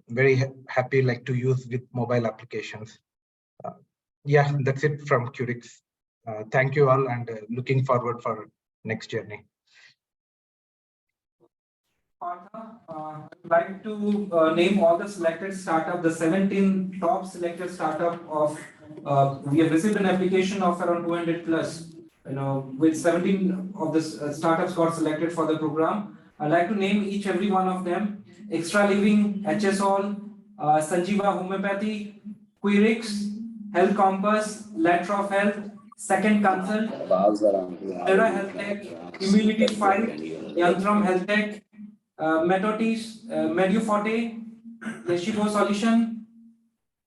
very happy like to use with mobile applications. Yeah, that's it from Curix. Thank you all, and looking forward for next journey. I'd like to name all the selected startup, the 17 top selected startup of, we have received an application of around 200 plus, with 17 of the startups got selected for the program. I'd like to name every one of them: Extra Living, HSOL, Sanjeeva Homeopathy, Quirix, Health Compass, Letter of Health, Second Consult, Terra Health Tech, Immunity 5, Yantram Health Tech, Metotis, Medioforte, Yeshivo Solution,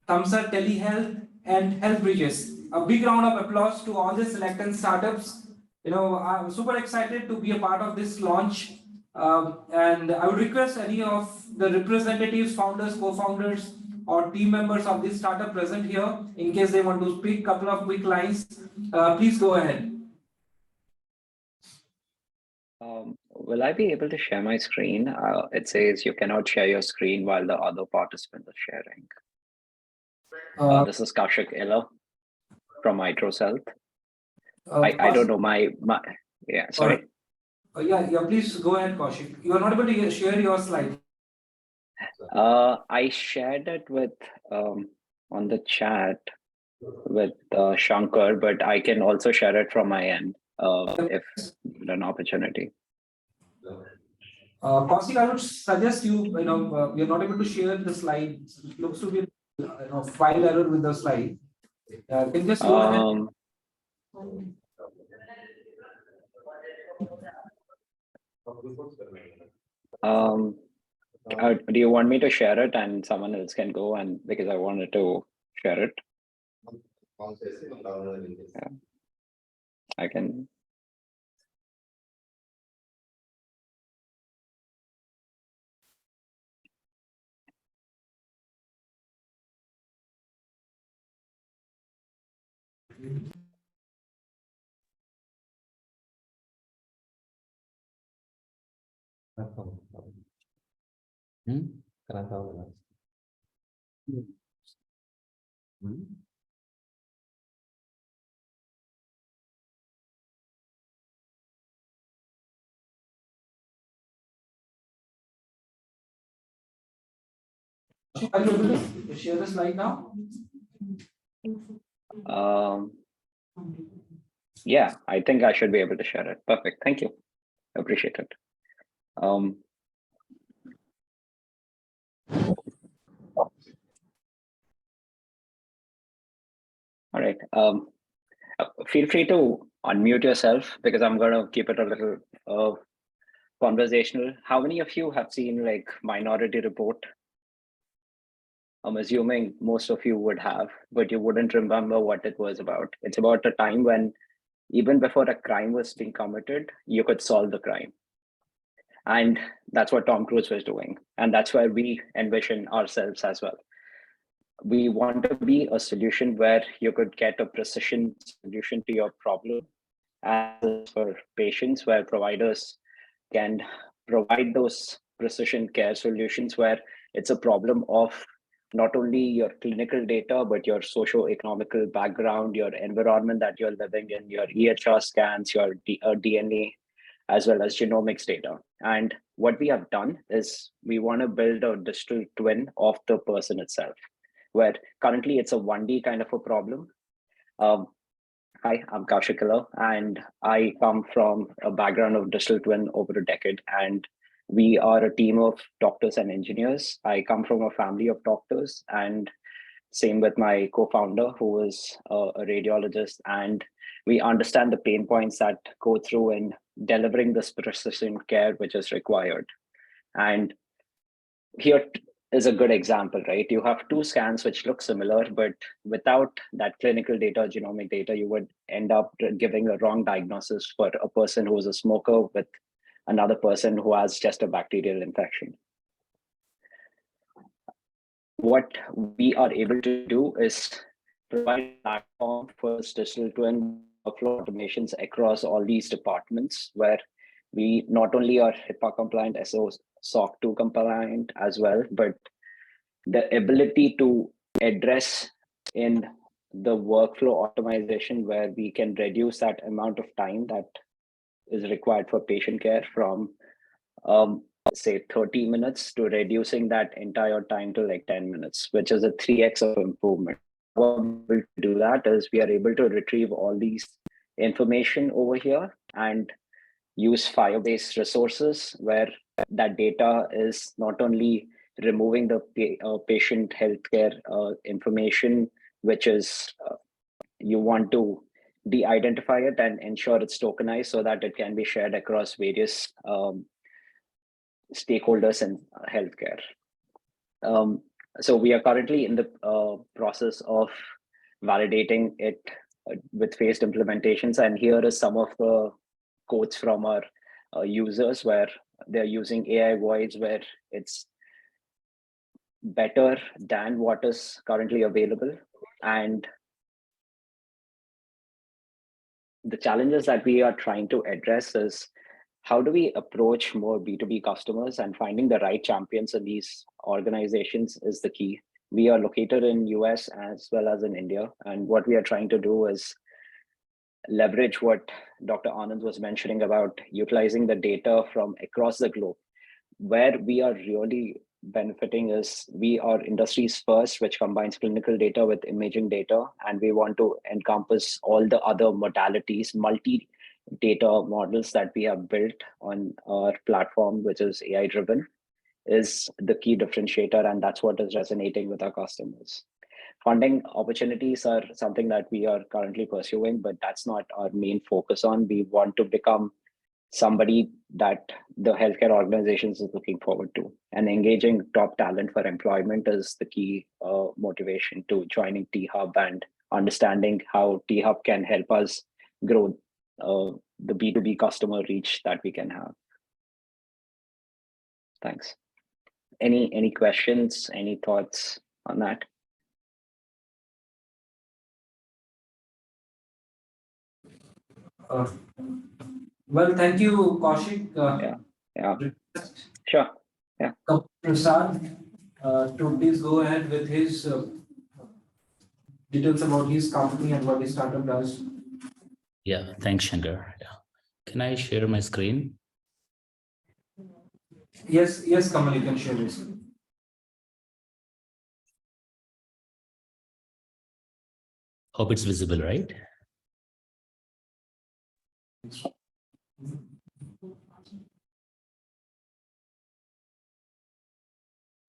Thamsar Telehealth, and Health Bridges. A big round of applause to all the selected startups. I'm super excited to be a part of this launch. And I would request any of the representatives, founders, co-founders, or team members of this startup present here, in case they want to speak a couple of quick lines, please go ahead. Will I be able to share my screen? It says you cannot share your screen while the other participant is sharing. This is Kaushik Ella from Microsoft. I don't know my yeah, sorry. Yeah, please go ahead, Kaushik. You are not able to share your slide. I shared it with on the chat with Shankar, but I can also share it from my end if an opportunity. Kaushik, I would suggest you, you're not able to share the slides. It looks to be file error with the slide. Can you just go ahead? Do you want me to share it and someone else can go, and because I wanted to share it? Yeah. I can. Are you able to share the slide now? Yeah, I think I should be able to share it. Perfect. Thank you. Appreciate it. All right. Feel free to unmute yourself because I'm going to keep it a little conversational. How many of you have seen like Minority Report? I'm assuming most of you would have, but you wouldn't remember what it was about. It's about a time when even before a crime was being committed, you could solve the crime. And that's what Tom Cruise was doing. And that's where we envision ourselves as well. We want to be a solution where you could get a precision solution to your problem, as for patients, where providers can provide those precision care solutions where it's a problem of not only your clinical data, but your socio-economical background, your environment that you're living in, your EHR scans, your DNA, as well as genomics data. And what we have done is we want to build a digital twin of the person itself, where currently it's a 1D kind of a problem. Hi, I'm Kaushik, and I come from a background of digital twin over a decade, and we are a team of doctors and engineers. I come from a family of doctors, and same with my co-founder, who is a radiologist, and we understand the pain points that go through in delivering this precision care which is required. And here is a good example, right? You have two scans which look similar, but without that clinical data, genomic data, you would end up giving a wrong diagnosis for a person who is a smoker with another person who has just a bacterial infection. What we are able to do is provide a platform for digital twin workflow automations across all these departments, where we not only are HIPAA compliant, SOC 2 compliant as well, but the ability to address in the workflow optimization, where we can reduce that amount of time that is required for patient care from say 30 minutes to reducing that entire time to like 10 minutes, which is a 3x of improvement. What we'll do that is we are able to retrieve all these information over here and use Firebase resources, where that data is not only removing the patient healthcare information, which is you want to de-identify it and ensure it's tokenized so that it can be shared across various stakeholders in healthcare. So we are currently in the process of validating it with phased implementations. And here is some of the quotes from our users, where they're using AI voice, where it's better than what is currently available. And the challenges that we are trying to address is how do we approach more B2B customers, and finding the right champions in these organizations is the key. We are located in US as well as in India. And what we are trying to do is leverage what Dr. Anand was mentioning about utilizing the data from across the globe. Where we are really benefiting is we are industry's first, which combines clinical data with imaging data, and we want to encompass all the other modalities, multi-data models that we have built on our platform, which is AI driven, is the key differentiator, and that's what is resonating with our customers. Funding opportunities are something that we are currently pursuing, but that's not our main focus on. We want to become somebody that the healthcare organizations is looking forward to, and engaging top talent for employment is the key motivation to joining T-Hub and understanding how T-Hub can help us grow the B2B customer reach that we can have. Thanks. Any questions, any thoughts on that? Well, thank you, Kaushik. Yeah, sure. Yeah. Prasad, to please go ahead with his details about his company and what his startup does. Yeah, thanks, Shankar. Yeah. Can I share my screen? Yes, Kamal, you can share this. Hope it's visible, right?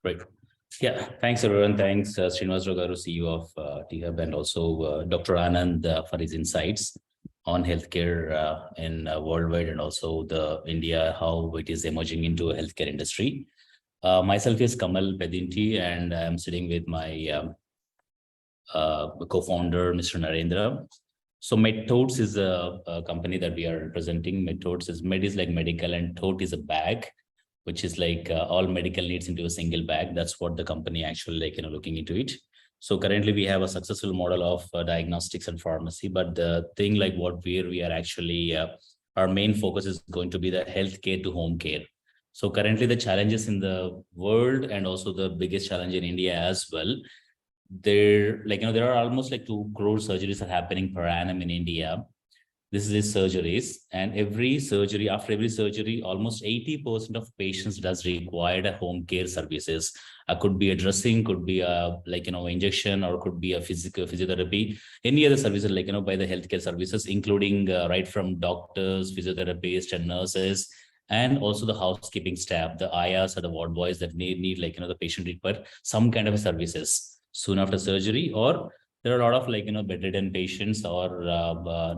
Right. Yeah, thanks everyone. Thanks Srinivas Rogaru, CEO of T-Hub, and also Dr. Anand for his insights on healthcare in worldwide, and also the India, how it is emerging into a healthcare industry. Myself is Kamal Pedinti, and I'm sitting with my co-founder, Mr. Narendra. So MedTotes is a company that we are representing. MedTotes is med is like medical, and tote is a bag, which is like all medical needs into a single bag. That's what the company actually looking into it. So currently we have a successful model of diagnostics and pharmacy, but the thing where we are actually, our main focus is going to be the healthcare to home care. So currently the challenges in the world, and also the biggest challenge in India as well, there are almost 2 crore surgeries are happening per annum in India. This is surgeries, and after every surgery, almost 80% of patients does require a home care services. Could be a dressing, could be a injection, or could be a physiotherapy, any other services by the healthcare services, including right from doctors, physiotherapists, and nurses, and also the housekeeping staff, the ayahs or the ward boys that need the patient require some kind of services soon after surgery. Or there are a lot of bedridden patients, or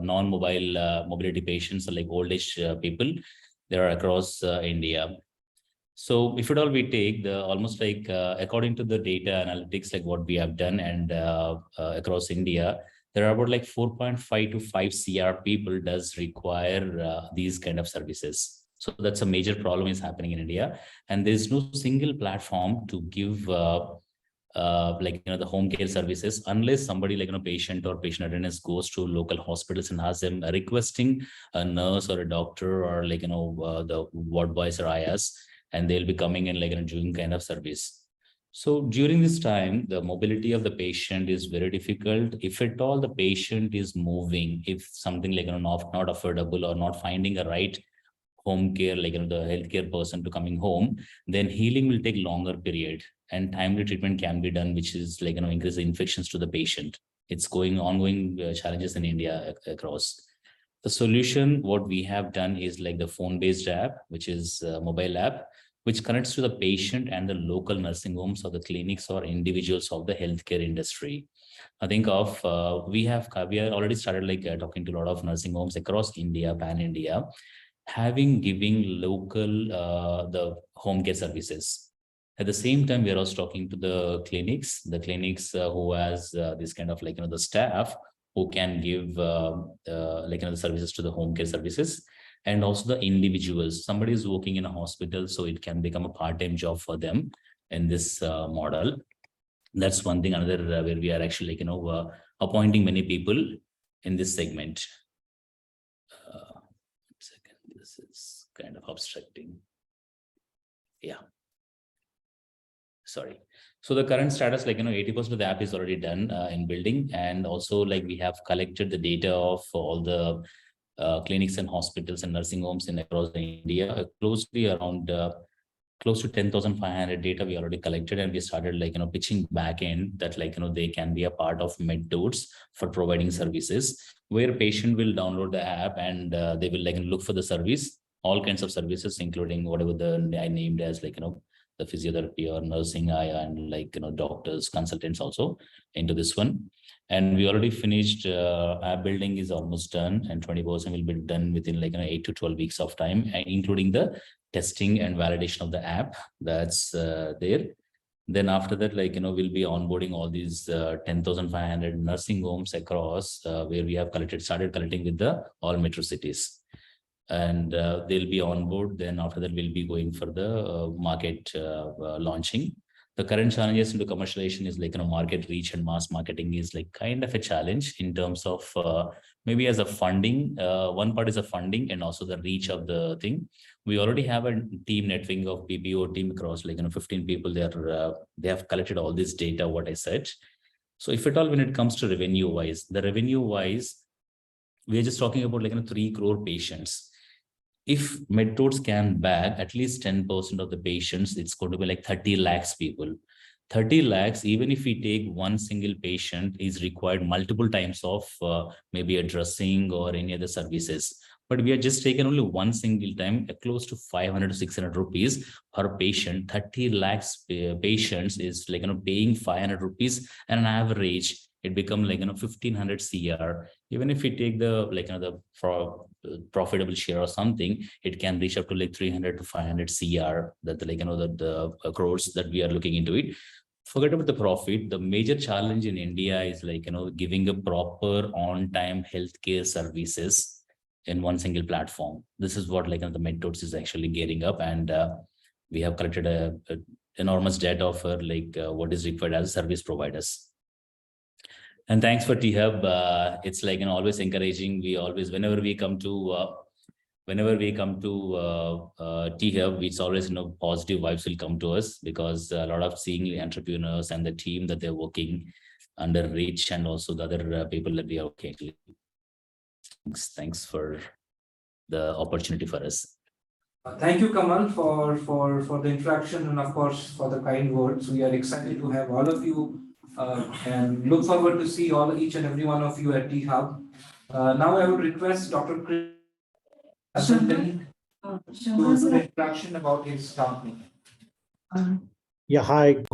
non-mobile mobility patients, like old age people. There are across India. So if at all we take the almost according to the data analytics what we have done, and across India, there are about 4.5 to 5 CR people does require these kind of services. So that's a major problem is happening in India, and there is no single platform to give the home care services, unless somebody patient or patient attendance goes to local hospitals and has them requesting a nurse or a doctor, or the ward boys or ayahs, and they'll be coming in doing kind of service. So during this time, the mobility of the patient is very difficult. If at all the patient is moving, if something not affordable, or not finding a right home care, the healthcare person to coming home, then healing will take longer period, and timely treatment can be done, which is increase the infections to the patient. It's ongoing challenges in India across. The solution, what we have done is the phone-based app, which is a mobile app, which connects to the patient and the local nursing homes or the clinics or individuals of the healthcare industry. I think we have already started talking to a lot of nursing homes across India, pan-India, giving local the home care services. At the same time, we are also talking to the clinics who has this kind of the staff who can give the services to the home care services, and also the individuals. Somebody is working in a hospital, so it can become a part-time job for them in this model. That's one thing. Another where we are actually appointing many people in this segment. Second, this is kind of obstructing. Yeah. Sorry. So the current status, 80% of the app is already done in building. And also we have collected the data of all the clinics and hospitals and nursing homes across India, close to 10,500 data we already collected, and we started pitching back end that they can be a part of MedTotes for providing services, where patient will download the app and they will look for the service, all kinds of services, including whatever I named as the physiotherapy or nursing and doctors, consultants also into this one. And we already finished app building is almost done, and 20% will be done within 8 to 12 weeks of time, including the testing and validation of the app that's there. Then after that, we'll be onboarding all these 10,500 nursing homes across where we have started collecting with the all metro cities. And they'll be on board. Then after that, we'll be going for the market launching. The current challenges into commercialization is market reach and mass marketing is kind of a challenge in terms of maybe as a funding. One part is a funding and also the reach of the thing. We already have a team networking of BPO team across 15 people. They have collected all this data, what I said. So if at all, when it comes to revenue wise, we are just talking about 3 crore patients. If MedTotes can bag at least 10% of the patients, it's going to be 30 lakhs people. 30 lakhs, even if we take one single patient, is required multiple times of maybe a dressing or any other services. But we are just taken only one single time, close to 500 to 600 rupees per patient. 30 lakhs patients is paying 500 rupees, and on average, it becomes 1500 CR. Even if we take the profitable share or something, it can reach up to 300 to 500 CR. That the crores that we are looking into it. Forget about the profit. The major challenge in India is giving a proper on-time healthcare services in one single platform. This is what the MedTotes is actually gearing up, and we have collected a enormous data of what is required as service providers. And thanks for T-Hub. It's always encouraging. We always, whenever we come to T-Hub, it's always positive vibes will come to us, because a lot of seeing the entrepreneurs and the team that they're working under Rich and also the other people that we are working. Thanks for the opportunity for us. Thank you, Kamal, for the interaction and of course for the kind words. We are excited to have all of you and look forward to see each and every one of you at T-Hub. Now I would request Dr. Chris to do an introduction about his company. Yeah, hi.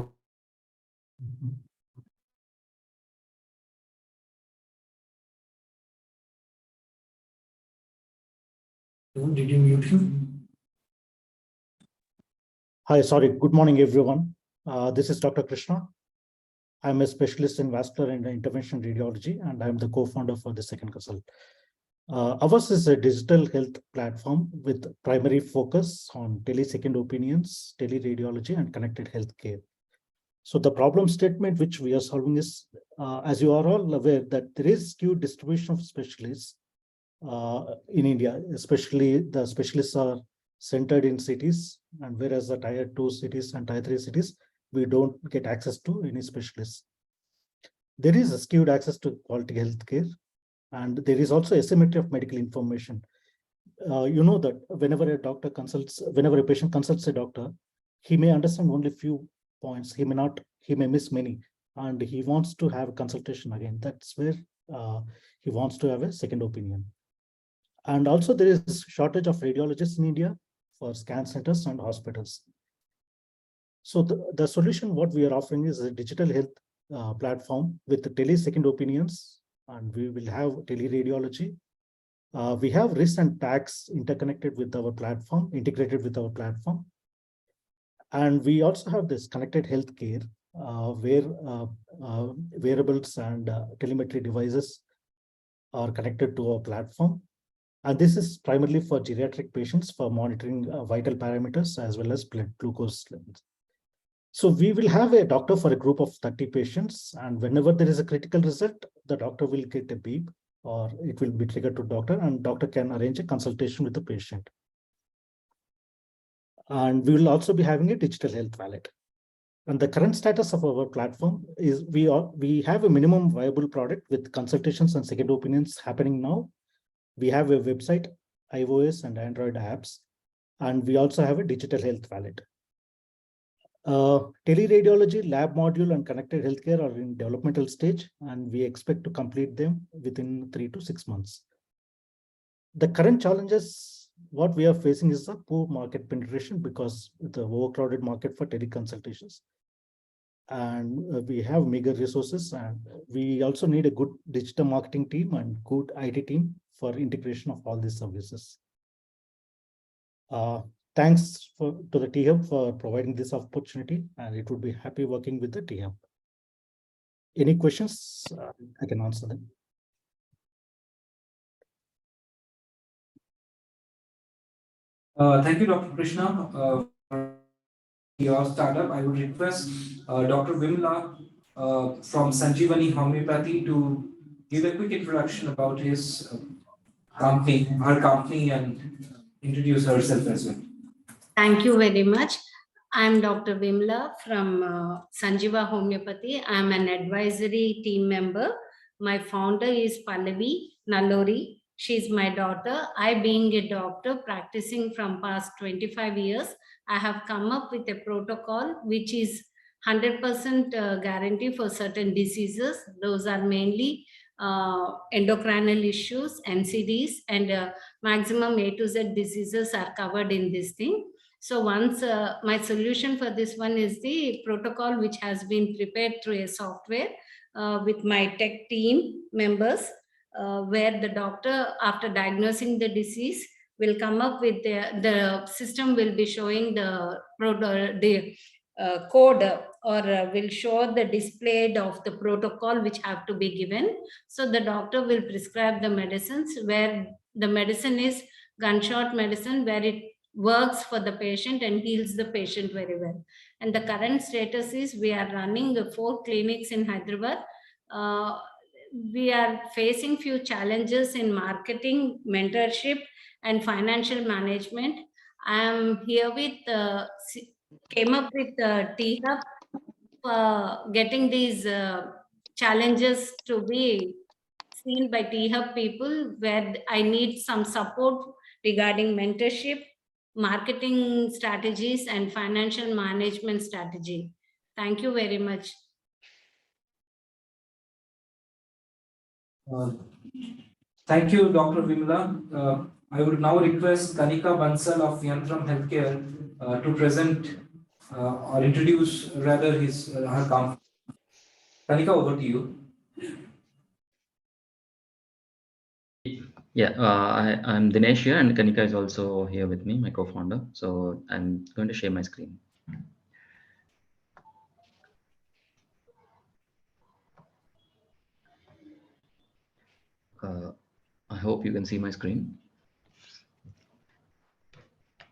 Did you mute him? Hi, sorry. Good morning, everyone. This is Dr. Krishna. I'm a specialist in vascular and intervention radiology, and I'm the co-founder for the Second Consult. Ours is a digital health platform with primary focus on tele-second opinions, teleradiology, and connected healthcare. So the problem statement which we are solving is, as you are all aware, that there is skewed distribution of specialists in India, especially the specialists are centered in cities, and whereas the tier 2 cities and tier 3 cities, we don't get access to any specialists. There is a skewed access to quality healthcare, and there is also asymmetry of medical information. You know that whenever a patient consults a doctor, he may understand only few points. He may miss many, and he wants to have a consultation again. That's where he wants to have a second opinion. And also there is shortage of radiologists in India for scan centers and hospitals. So the solution, what we are offering is a digital health platform with the tele-second opinions, and we will have teleradiology. We have recent tags integrated with our platform. And we also have this connected healthcare where wearables and telemetry devices are connected to our platform. And this is primarily for geriatric patients for monitoring vital parameters as well as blood glucose levels. So we will have a doctor for a group of 30 patients, and whenever there is a critical result, the doctor will get a beep or it will be triggered to doctor, and doctor can arrange a consultation with the patient. And we will also be having a digital health wallet. And the current status of our platform is we have a minimum viable product with consultations and second opinions happening now. We have a website, iOS and Android apps, and we also have a digital health wallet. Teleradiology, lab module, and connected healthcare are in developmental stage, and we expect to complete them within 3 to 6 months. The current challenges, what we are facing is a poor market penetration because the overcrowded market for teleconsultations. And we have meager resources, and we also need a good digital marketing team and good IT team for integration of all these services. Thanks to the T-Hub for providing this opportunity, and it would be happy working with the T-Hub. Any questions? I can answer them. Thank you, Dr. Krishna, for your startup. I would request Dr. Vimla from Sanjeevani Homeopathy to give a quick introduction about his her company, and introduce herself as well. Thank you very much. I'm Dr. Vimla from Sanjeeva Homeopathy. I'm an advisory team member. My founder is Pallavi Nallori. She's my daughter. I, being a doctor practicing from past 25 years, I have come up with a protocol which is 100% guarantee for certain diseases. Those are mainly endocrinal issues, NCDs, and maximum A to Z diseases are covered in this thing. So once my solution for this one is the protocol which has been prepared through a software with my tech team members, where the doctor, after diagnosing the disease, will come up with the system will be showing the code, or will show the display of the protocol which have to be given. So the doctor will prescribe the medicines, where the medicine is gunshot medicine, where it works for the patient and heals the patient very well. And the current status is we are running 4 clinics in Hyderabad. We are facing few challenges in marketing, mentorship, and financial management. I am here with came up with T-Hub for getting these challenges to be seen by T-Hub people, where I need some support regarding mentorship, marketing strategies, and financial management strategy. Thank you very much. Thank you, Dr. Vimla. I would now request Kanika Bansal of Yantram Healthcare to present or introduce rather her company. Kanika, over to you. Yeah, I'm Dinesh here, and Kanika is also here with me, my co-founder. So I'm going to share my screen. I hope you can see my screen.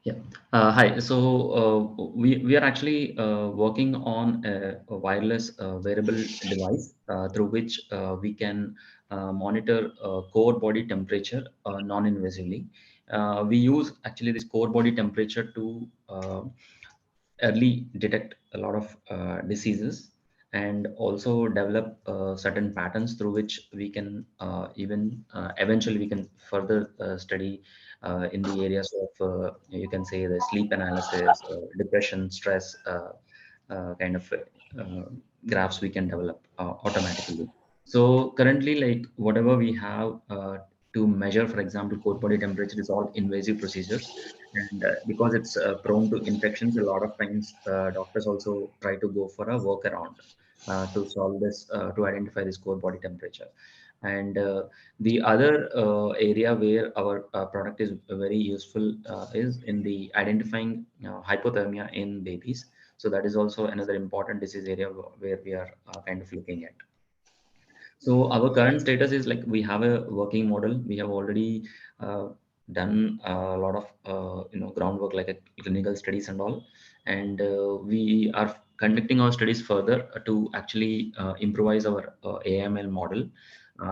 Yeah. Hi. So we are actually working on a wireless wearable device through which we can monitor core body temperature non-invasively. We use actually this core body temperature to early detect a lot of diseases, and also develop certain patterns through which we can eventually we can further study in the areas of you can say the sleep analysis, depression, stress kind of graphs we can develop automatically. So currently, like whatever we have to measure, for example, core body temperature is all invasive procedures, and because it's prone to infections, a lot of times doctors also try to go for a workaround to solve this, to identify this core body temperature. And the other area where our product is very useful is in the identifying hypothermia in babies. So that is also another important disease area where we are kind of looking at. So our current status is like we have a working model. We have already done a lot of groundwork like clinical studies and all, and we are conducting our studies further to actually improvise our AML model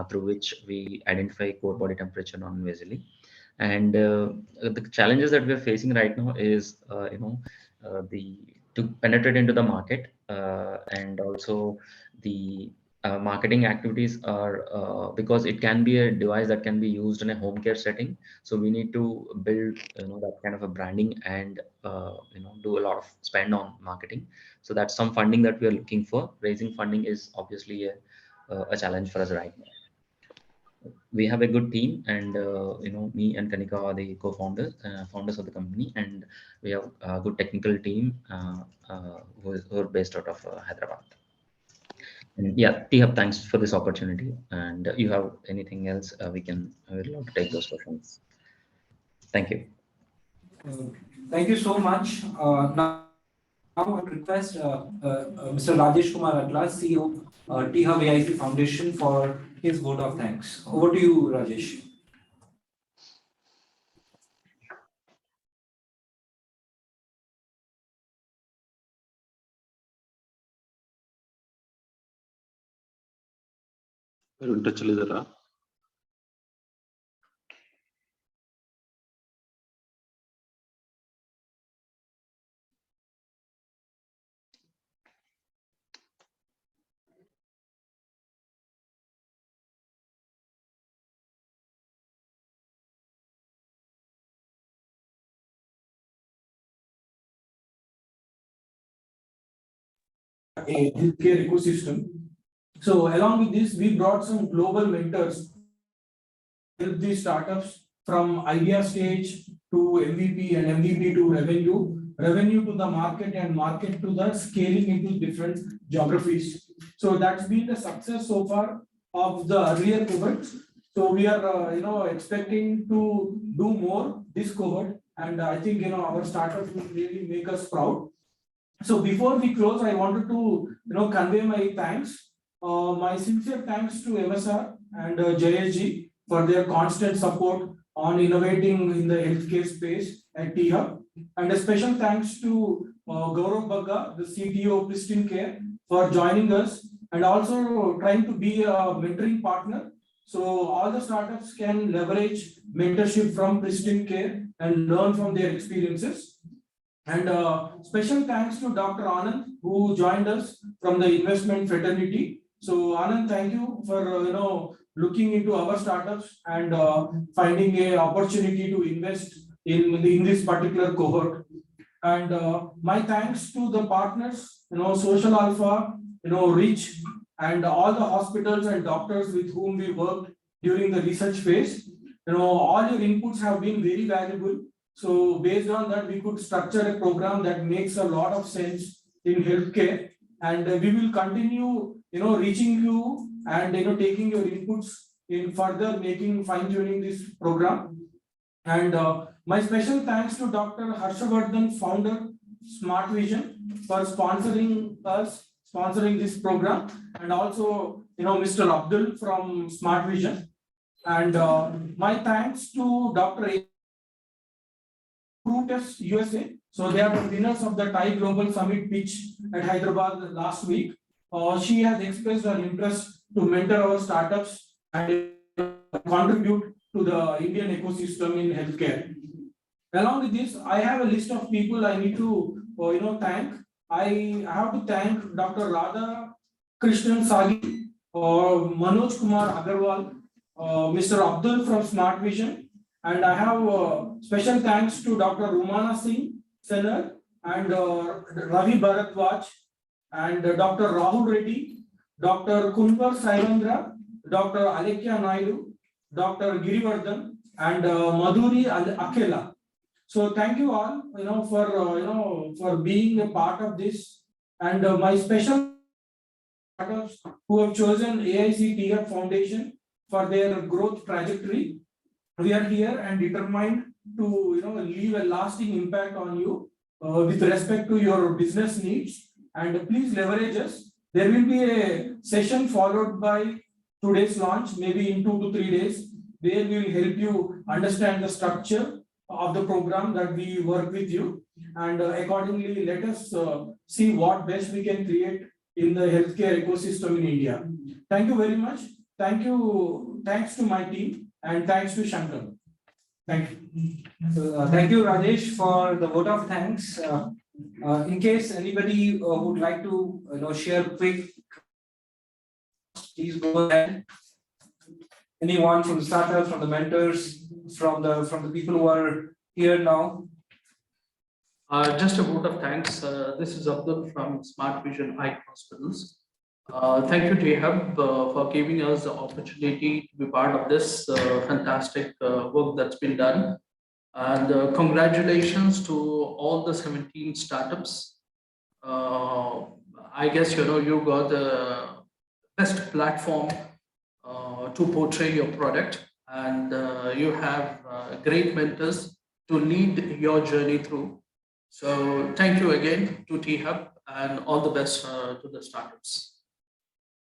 through which we identify core body temperature non-invasively. And the challenges that we are facing right now is the to penetrate into the market, and also the marketing activities are because it can be a device that can be used in a home care setting. So we need to build that kind of a branding and do a lot of spend on marketing. So that's some funding that we are looking for. Raising funding is obviously a challenge for us right now. We have a good team, and me and Kanika are the founders of the company, and we have a good technical team who are based out of Hyderabad. And yeah, Tihab, thanks for this opportunity. And you have anything else? I would love to take those questions. Thank you. Thank you so much. Now I would request Mr. Rajesh Kumar Atlas, CEO, Tihab AIC Foundation, for his vote of thanks. Over to you, Rajesh. A healthcare ecosystem. So along with this, we brought some global mentors to help these startups from idea stage to MVP and MVP to revenue to the market, and market to the scaling into different geographies. So that's been the success so far of the earlier cohorts. So we are expecting to do more this cohort, and I think our startups will really make us proud. So before we close, I wanted to convey my thanks, my sincere thanks to MSR and JSG for their constant support on innovating in the healthcare space at T-Hub, and a special thanks to Gaurav Bagga, the CTO of Pristine Care, for joining us and also trying to be a mentoring partner. So all the startups can leverage mentorship from Pristine Care and learn from their experiences. And special thanks to Dr. Anand, who joined us from the investment fraternity. So Anand, thank you for looking into our startups and finding an opportunity to invest in this particular cohort. And my thanks to the partners, Social Alpha, Rich, and all the hospitals and doctors with whom we worked during the research phase. All your inputs have been very valuable. So based on that, we could structure a program that makes a lot of sense in healthcare, and we will continue, reaching you and taking your inputs in further fine-tuning this program. And my special thanks to Dr. Harshavardhan, founder, Smart Vision, for sponsoring this program, and also Mr. Abdul from Smart Vision. And my thanks to Dr. Fruiters USA. So they are the winners of the Thai Global Summit pitch at Hyderabad last week. She has expressed her interest to mentor our startups and contribute to the Indian ecosystem in healthcare. Along with this, I have a list of people I need to thank. I have to thank Dr. Radha Krishnan Sagi, Manoj Kumar Agarwal, Mr. Abdul from Smart Vision, and I have special thanks to Dr. Rumana Singh Senar and Ravi Bharadwaj and Dr. Rahul Reddy, Dr. Kunvar Saivandra, Dr. Alekya Naidu, Dr. Girivardhan, and Madhuri Akela. So thank you all, for being a part of this, and my special startups who have chosen AIC T-Hub Foundation for their growth trajectory. We are here and determined to leave a lasting impact on you with respect to your business needs, and please leverage us. There will be a session followed by today's launch, maybe in 2 to 3 days, where we will help you understand the structure of the program that we work with you, and accordingly let us see what best we can create in the healthcare ecosystem in India. Thank you very much. Thanks to my team, and thanks to Shankar. Thank you. Thank you, Rajesh, for the vote of thanks. In case anybody would like to share quick, please go ahead. Anyone from the startups, from the mentors, from the people who are here now? Just a vote of thanks. This is Abdul from Smart Vision Eye Hospitals. Thank you, T-Hub, for giving us the opportunity to be part of this fantastic work that's been done. And congratulations to all the 17 startups. I guess you got the best platform to portray your product, and you have great mentors to lead your journey through. So thank you again to T-Hub and all the best to the startups.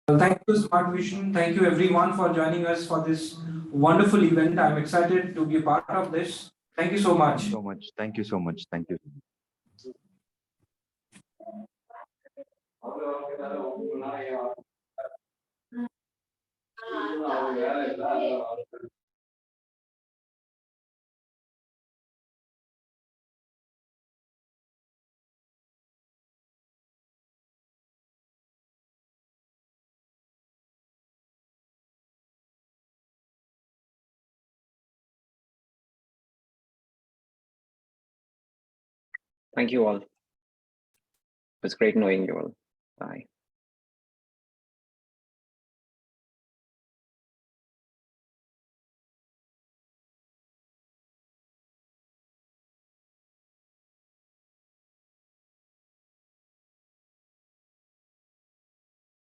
Thank you, Smart Vision. Thank you, everyone, for joining us for this wonderful event. I'm excited to be a part of this. Thank you so much. Thank you so much. Thank you. Thank you all. It was great knowing you all. Bye.